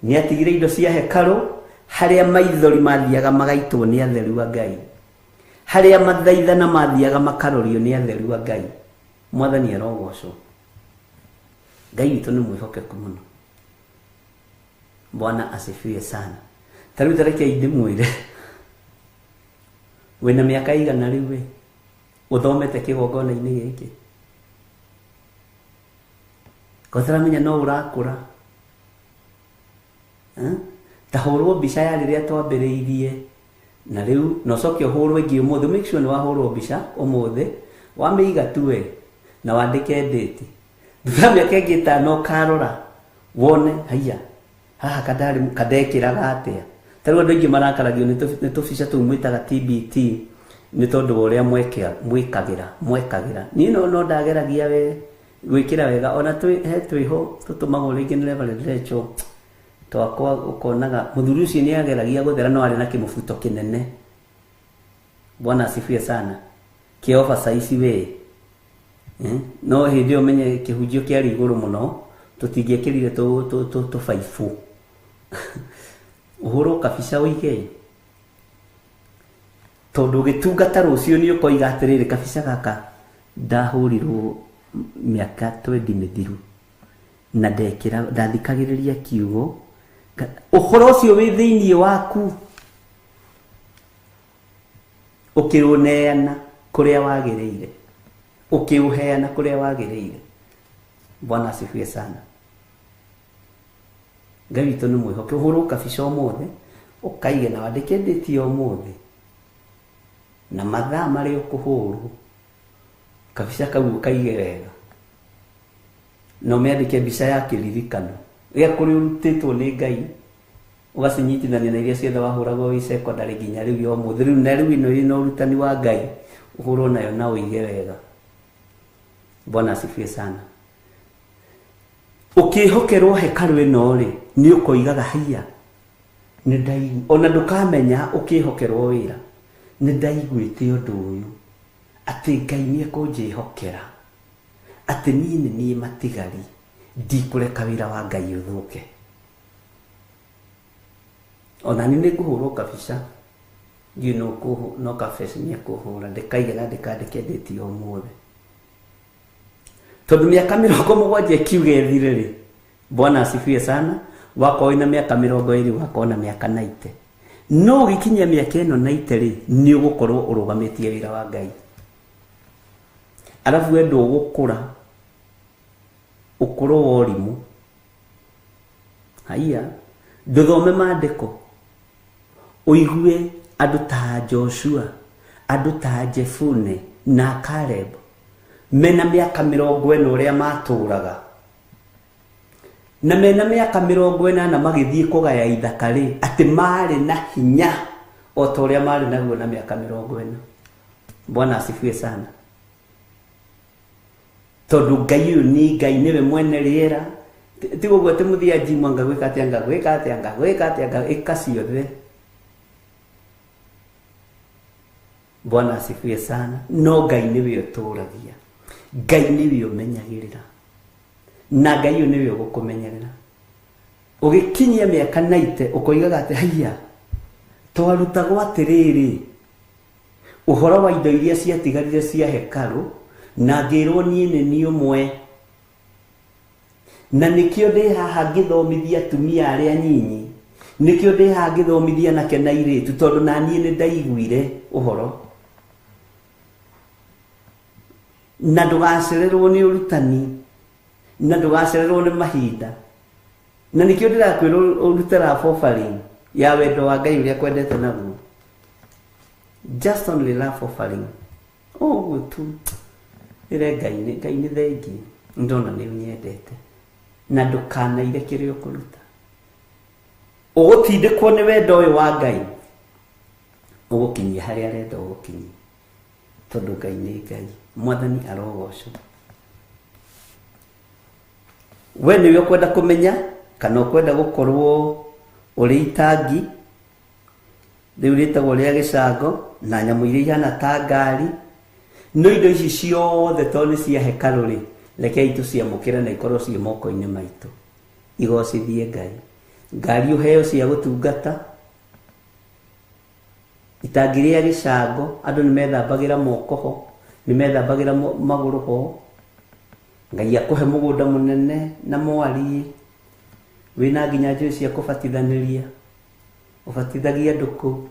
nĩ atigire indo cia hekarũ, harĩa maithori mathiaga magaitwo nĩ atheru a Ngai. Harĩa mathaithana mathiaga makarorio nĩ atheru a Ngai. Mwathani arogocwo. Ngai witũ nĩ mwĩhokeku mũno. Bwana asifiwe sana. Tarĩu tareke ndĩmwĩre. Wĩna mĩaka igana rĩu we ũthomete kĩgongona-inĩ gĩkĩ. Kotharamenya no ũrakũra. Ta hũrwo mbica ya rĩrĩa twambĩrĩirie na rĩu no coke ũhũrwo ĩngĩ ũmũthĩ. Make sure nĩ wahũrwo mbica ũmũthĩ. Wamĩiga tu we. na wandike date thutha mĩaka ĩngĩ 5 karora wone haiya haha kadekĩraga atĩa. Tarĩu andũ aingĩ marakaragio nĩ tũbica tũu mwĩtaga TBT nĩ tondũ wa ũrĩa mwekagĩra. Niĩ no ndageragia gwĩkĩra wega ona twĩho tũtũmagwo rĩngĩ nĩ Reverend Rachel twakwa ũkonaga mũthuri ũcio nĩ ageragia gũthera no arĩ na kĩmũbuto kĩnene. Bwana asifiwe sana. Kĩ oversize we. No hĩndĩ ĩyo menye kĩhunjio kĩarĩ igũrũ mũno tũtingĩekĩrire tũbaibu. Ũhũrwo kabica ũige. Tondũ gĩtungata rũciũ nĩ ũkoiga atĩrĩrĩ kabica gaka ndahũrirwo mĩaka 20 mĩthiru na ndathikagĩrĩria kiugo. Ũhoro ũcio wĩ thĩinĩ waku ũkĩũneana kũrĩa wagĩrĩire, ũkĩũheana kũrĩa wagĩrĩire. Bwana asifiwe sana. Ngai witũ nĩ mwĩhoke. Ũhũrwo kabica ũmũthĩ ũkaige na wandĩke date ũmũthĩ na mathaa marĩa ũkũhũrwo kabica kau ũkaige wega na ũmĩandĩke mbica ya kĩririkano gĩa kũrĩa ũrutĩtwo nĩ Ngai ũgacinyitithania na iria ciothe wahũragwo wĩ secondary nginya rĩu ũmũthĩ. Rĩu na rĩu ĩno ĩna ũrutani wa Ngai ũhũrwo nayo na ũige wega. Bwana asifiwe sana. Ũkĩhokerwo hekalu ĩno rĩ nĩ ũkoigaga haiya nĩ ndaigu ona ndũkamenya ũkĩhokerwo wĩra nĩ ndaiguĩte ũndũ ũyũ atĩ Ngai nĩ ekũnjĩhokera atĩ niĩ matigari ndikũreka wĩra wa Ngai ũthũke. Ona niĩ nĩ ngũhũrwo kabica no kabeci nĩ ekũhũra ndĩkaige na ndĩkandĩke date ũmũthĩ. Tondũ mĩaka 70 ĩkiuga ĩthire rĩ. Bwana asifiwe sana. Wakorwo na mĩaka 20 wakorwo na mĩaka 90 no ũgĩkinyia mĩaka ĩno 90 rĩ nĩ ũgũkorwo ũrũgamĩtie wĩra wa Ngai. Alafu wendo ũgũkũra ũkũrũ wa ũrimũ. Haiya ndũthome maandĩko ũigue andũ ta Joshua, andũ ta Jefune na Caleb mena mĩaka 40 ũrĩa matũraga na mena mĩaka 40 magĩthiĩ kũgaya ithaka rĩ atĩ marĩ na hinya o ta ũrĩa marĩ naguo na mĩaka 40. Bwana asifiwe sana. Tondũ Ngai ũyũ nĩ Ngai nĩwe mwene rĩera. Ti ũguo atĩ mũthia njimwa ngagwĩka atĩa ĩka ciothe. Bwana asifiwe sana. No Ngai nĩwe ũtũragia. Ngai nĩwe ũmenyagĩrĩra. Na Ngai ũyũ nĩwe ũgũkũmenyerera. Ũgĩkinyia mĩaka 90 ũkoigaga atĩ haiya twarutagwo atĩrĩrĩ ũhoro wa indo iria ciatigarire cia hekalu na ngĩrwo niĩ ũmwe na nĩkĩo ndĩ haha ngĩthomithia atumia arĩa nyinyi, nĩkĩo ndĩ haha ngĩthomithia anake na airĩtu tondũ na niĩ nĩ ndaiguire ũhoro. Na ndũgacererwo nĩ ũrutani na ndũgacererwo nĩ mahinda. Na nĩkĩo ndĩrakwĩra ũrute rap offering ya wendo wa Ngai ũrĩa kwendete naguo. Just only rap offering. Ũguo tu. Ĩre Ngai nĩ thengi. Ndona nĩ ũnyendete. Na ndũkanaire kĩrĩa ũkũruta. Ũgũtindĩkwo nĩ wendo ũyũ wa Ngai. Ũgũkinyia harĩa arenda ũgũkinyia. Tondũ Ngai nĩ Ngai. Mwathani arogocwo. We nĩwe ũkwenda kũmenya kana ũkwenda gũkorwo ũrĩ itangi rĩu rĩtagwo rĩa gĩcango na nyamũ iria ihana ta ngari. No indo ici ciothe tondũ nĩ cia hekalu rĩ rekei tũciamũkĩre na ikorwo ciĩ moko-inĩ maitũ igocithie Ngai. Ngari ũheo cia gũtungata, itangi rĩa gĩcango andũ nĩ methambagĩra moko ho, nĩ methambagĩra magũrũ ho. Ngai akũhe mũgũnda mũnene na mwari wĩna nginya njũĩ cia kũbatithanĩria, ũbatithagia andũ kũu.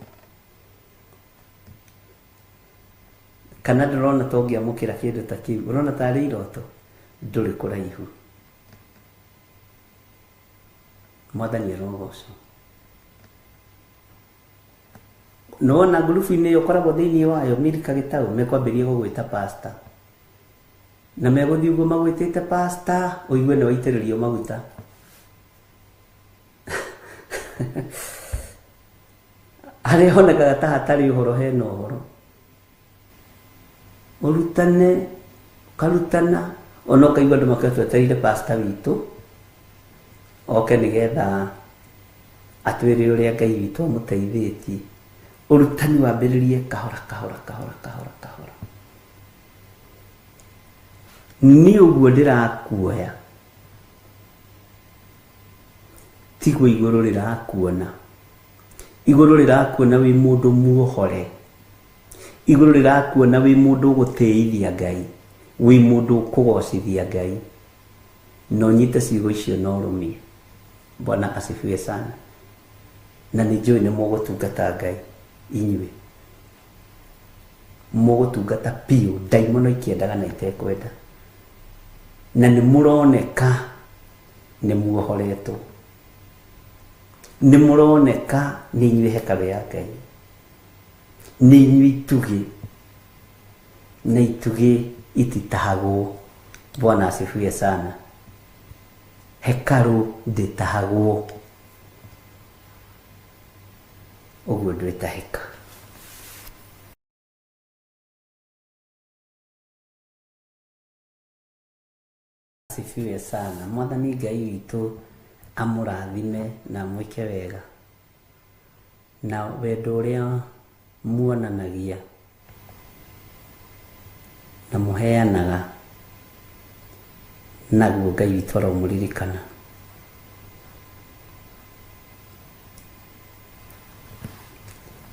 Kana ndũrona ta ũngĩamũkĩra kĩndũ ta kĩu, ũrona tarĩ iroto, ndũrĩ kũraihu. Mwathani arogocwo. Nona ngurubu-inĩ ĩyo ũkoragwo thĩinĩ wayo Milka Gĩtaũ mekwambĩrĩria gũgwĩta pastor. na meguthi uguo magwitite pastor uigue ni waitiririo maguta ari honekaga ta hatari uhoro hena uhoro urutane karutana ono kaigua andu makatweterire pastor witu oke nigetha atwirire uria Ngai witu amuteithitie urutani wambiririe kahora ni uguo ndirakuoya tiguo iguru rirakuona wi mundu muohore iguru rirakuona wi mundu guteithia Ngai wi mundu kugocithia Ngai no nyite ciugo icio no rumie. Bwana asifiwe sana. Na nijui ni mugutungata Ngai inywe mugutungata piu daimono ikiendaga na itekwenda na ni muroneka ni muohoretwo ni muroneka ni inywe hekalu ya Ngai ni inywe itugi na itugi ititahagwo. Bwana asifiwe sana. Hekalu nditahagwo uguo ndwitahika. Asifiwe sana. Mwathani Ngai witu amurathime na mwike wega na wendo uria muonanagia na muheanaga naguo Ngai witu aromuririkana.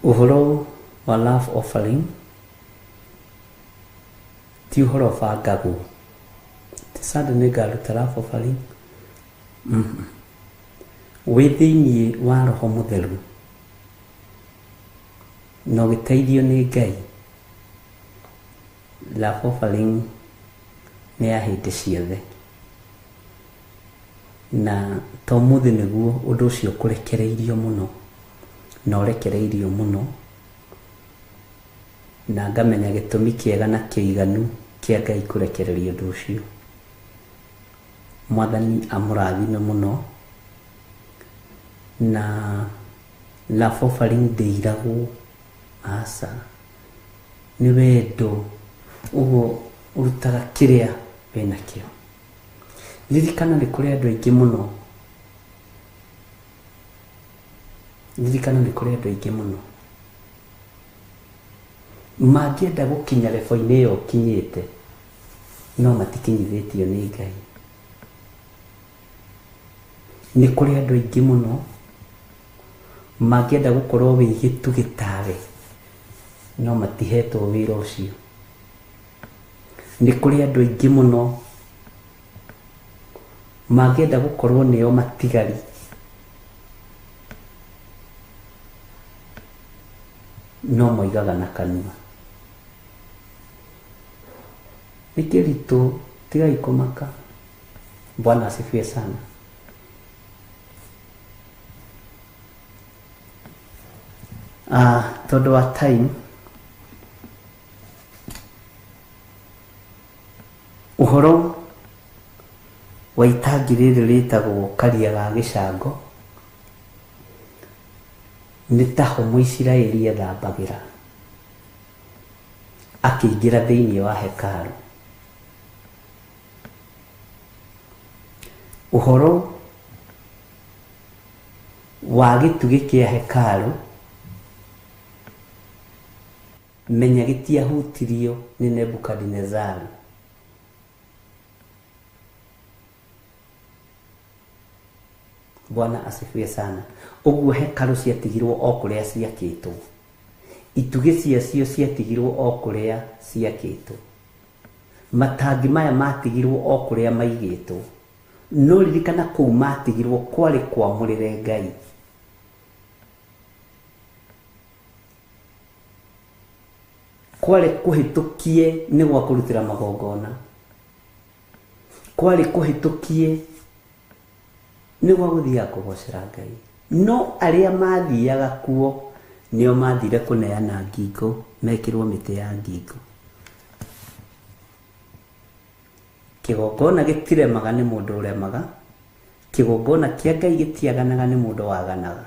Uhoro wa love offering ti uhoro wa ngagu tisande ni ngaruta love offering withiini wa Roho Mutheru no giteithio ni Ngai. Love offering ni ya hindi ciothe na to muthi niguo undu ucio kurekereirio muno na urekereirio muno na ngamenya gitumi kiega na kiiganu kia Ngai kurekereria undu ucio. Mwathani amurathime muno na love offering ndeiragwo asa ni wendo uguo urutaga kiria wina kio. Ririkana ni kuri andu aingi muno mangienda gukinya level-ini iyo kinyite no matikinyithitio ni Ngai. Ni kuri andu aingi muno mangienda gukorwo wi gitugitawe no matihetwo wira ucio. Ni kuri andu aingi muno mangienda gukorwo nio matigari no moigaga na kanua. Nikiritu tigai kumaka. Bwana asifiwe sana. Tondu wa time uhoro wa itangi riri ritagwo karia ga gicango ni taho Muisiraeli ethambagira akiingira thiini wa hekalu. Uhoro wa gitugi kia hekalu menya gitiahutirio ni Nebukadnezari. Bwana asifiwe sana. Uguo hekalu ciatigirwo o kuria ciakitwo, itugi ciacio ciatigirwo o kuria ciakitwo, matangi maya matigirwo o kuria maigitwo. No ririkana kuu matigirwo kwari kwamurire Ngai. Kwari kuhitukie ni gwa kurutira magongona, kwari kuhitukie ni gwa guthia kugocera Ngai. No aria mathiaga kuo nio mathire kuneana ngingo, mekirwo miti ya ngingo. kigongona gitiremaga ni mundu uremaga, kigongona kia Ngai gitiaganaga ni mundu waganaga,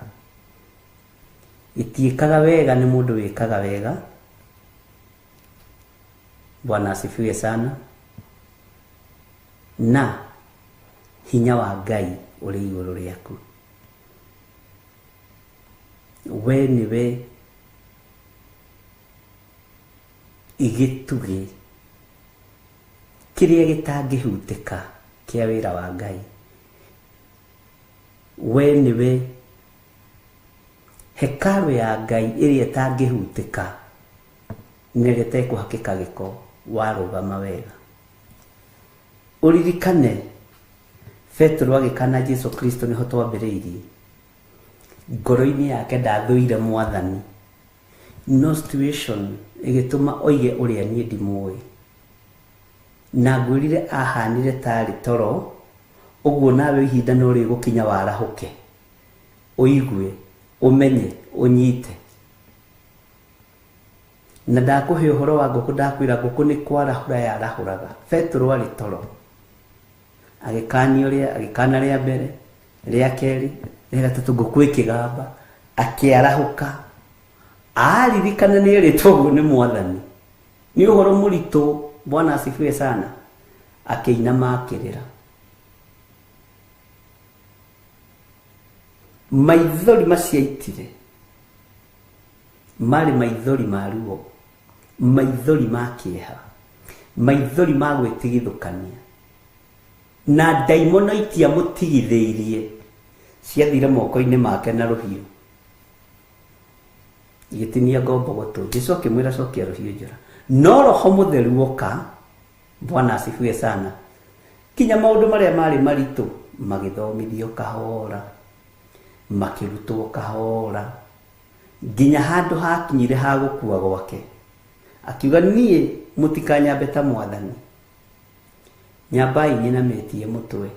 gitiikaga wega ni mundu wikaga wega. Bwana asifiwe sana. Na hinya wa Ngai uri iguru riaku. We niwe igitugi kiria gitangihuteka kia wira wa Ngai. We niwe hekalu ya Ngai iria itangihuteka nerete kuhakika giko warugama wega. Uririkane Petro agikana Jesu Kristo niho twambiriirie. Ngoro-ini yake ndathuire Mwathani. No situation igituma oige uria nie ndimui. Na ngwirire ahanire tari toro, uguo nawe ihinda no rigukinya warahuke. Uigue, umenye, unyite. Na ndakuhe uhoro wa nguku ndakwira nguku ni kwarahura yarahuraga. Petro ari toro. Agikani uria agikana ria mbere, ria keri, ria gatatu nguku ikigamba, akiarahuka. Aririkana ni ritwo ni Mwathani. Ni uhoro muritu. Bwana asifiwe sana. Akiinama akirira. Maithori maciaitire. Mari maithori maruo. Maithori makieha. Maithori magwetigithukania. Na daimono itia mutigitheirie. Ciathire moko-ini make na ruhiu. Igitinia ngombo goto. Jesu akimwira cokia ruhiu njora. No Roho Mutheru oka. Bwana asifiwe sana. Kinya maundu maria mari maritu magithomithio kahora, makirutwo kahora, nginya handu hakinyire ha gukua gwake. Akiuga nie mutikanyambe ta Mwathani. Nyambai nyina metie mutwe.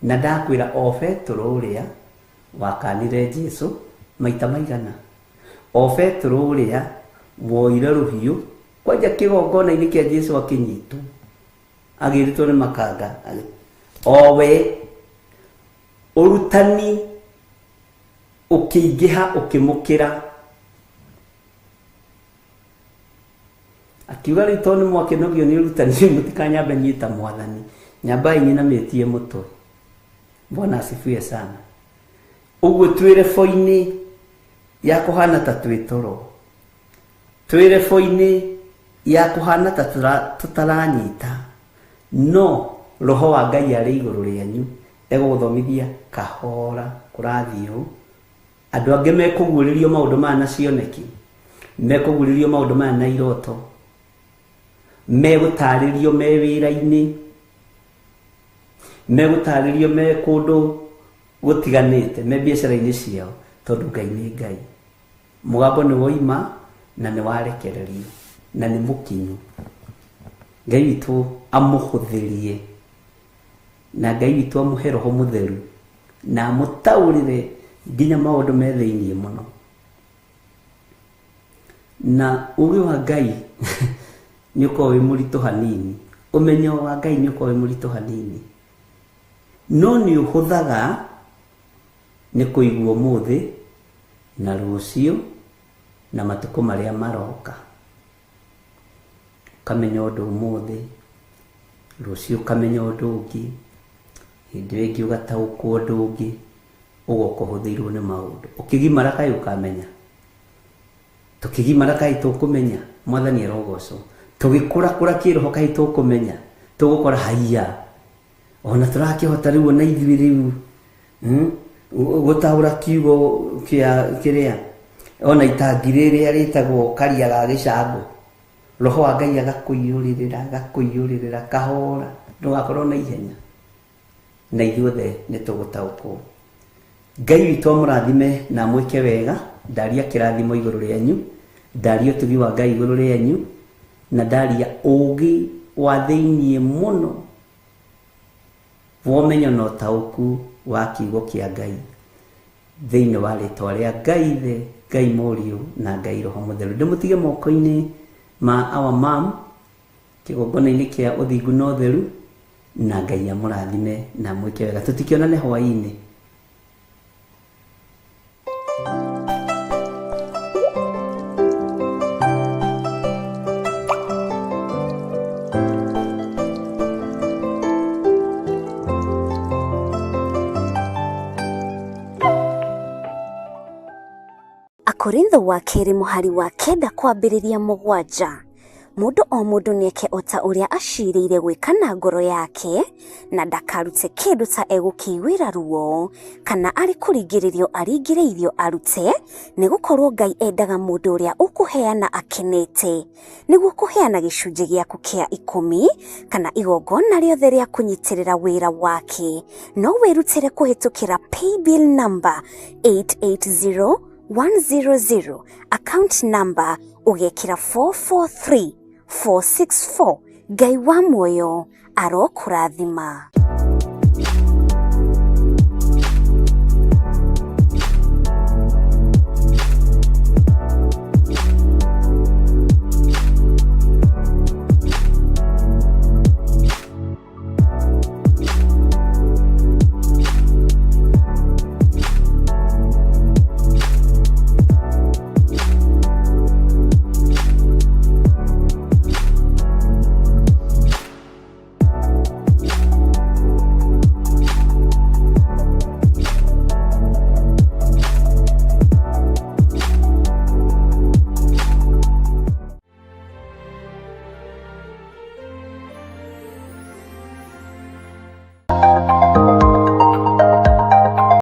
Na ndakwira o Petro uria wakanire Jesu maita maigana. O Petro uria woire ruhiu kwanja kigongona-ini kia Jesu akinyitu. Agiritwo ni makanga. Owe urutani ukiingiha ukimukira. Akiuga ritoni mwakenogio ni urutani mutikanyambe nyita Mwathani. Nyambai nyina metie mutwe. Bwana asifiwe sana. Uguo twire fo-ini ya kuhana ta twitoro. Twire fo-ini ya kuhana ta tutaranyita. No Roho wa Ngai ari iguru rianyu eguthomithia kahora kurathiu. Andu ange mekuguririo maundu mana cioneki, mekuguririo maundu mana iroto, megutaririo me wira-ini, megutaririo me kundu gutiganite, me biacara-ini ciao, tondu Ngai ni Ngai. Mugambo ni woima na ni warekererio na ni mukinyu. Ngai witu amuhuthirie na Ngai witu amuhe Roho Mutheru na mutaurire nginya maundu me thiini muno. Na ugi wa Ngai nyuko wi muritu hanini, umenyo wa Ngai nyuko wi muritu hanini, no ni uhuthaga ni kuigua muthi na rucio na matuko maria maroka. Kamenya undu umuthi, rucio kamenya undu ungi, hindi ingi ugataukwo undu ungi, ugokuhuthirwo ni maundu. Ukigimara kai ukamenya, tukigimara kai tukumenya. Mwathani arogocwo. Tugikura kura kiroho kai tukumenya, tugukora haiya ona turakihota riu na ithui riu gutaura kiugo kiria ona itangi riria ritagwo karia ga gicango. Roho wa Ngai agakuiyuririra kahora, ndugakorwo na ihenya, na ithuothe ni tugutaukwo. Ngai witu amurathime na mwike wega. Ndaria kirathimo iguru rianyu, ndaria utugi wa Ngai iguru rianyu, na ndaria ugi wa thiini muno womenyo no tauku wa kiugo kia Ngai thiini wa ritwa ria Ngai the Ngai Muriu na Ngai Roho Mutheru. Ndimutige moko-ini ma our mom kigongona-ini kia uthingu no theru na Ngai amũrathime na mwĩke wega. Tũtikionane hwaĩ-inĩ. Akorintho wa keri muhari wa kenda kwambĩrĩria 7. Mũndũ o mũndũ nĩeke ota ũrĩa acirĩire gwĩka na ngoro yake, na ndakarute kĩndũ ta egũkĩiguĩra ruo, kana arĩ kũringĩrĩrio aringĩrĩirio arute, nĩgũkorwo Ngai endaga mũndũ ũrĩa ũkũheana akenete, nĩguo kũheana gĩcunjĩ gĩaku kĩa 10 kana igongona rĩothe rĩa kũnyitĩrĩra wĩra wake. No wĩrutĩre kũhĩtũkĩra paybill number 880100, account number ugekĩra 443464. Ngai wa muoyo arokũrathima.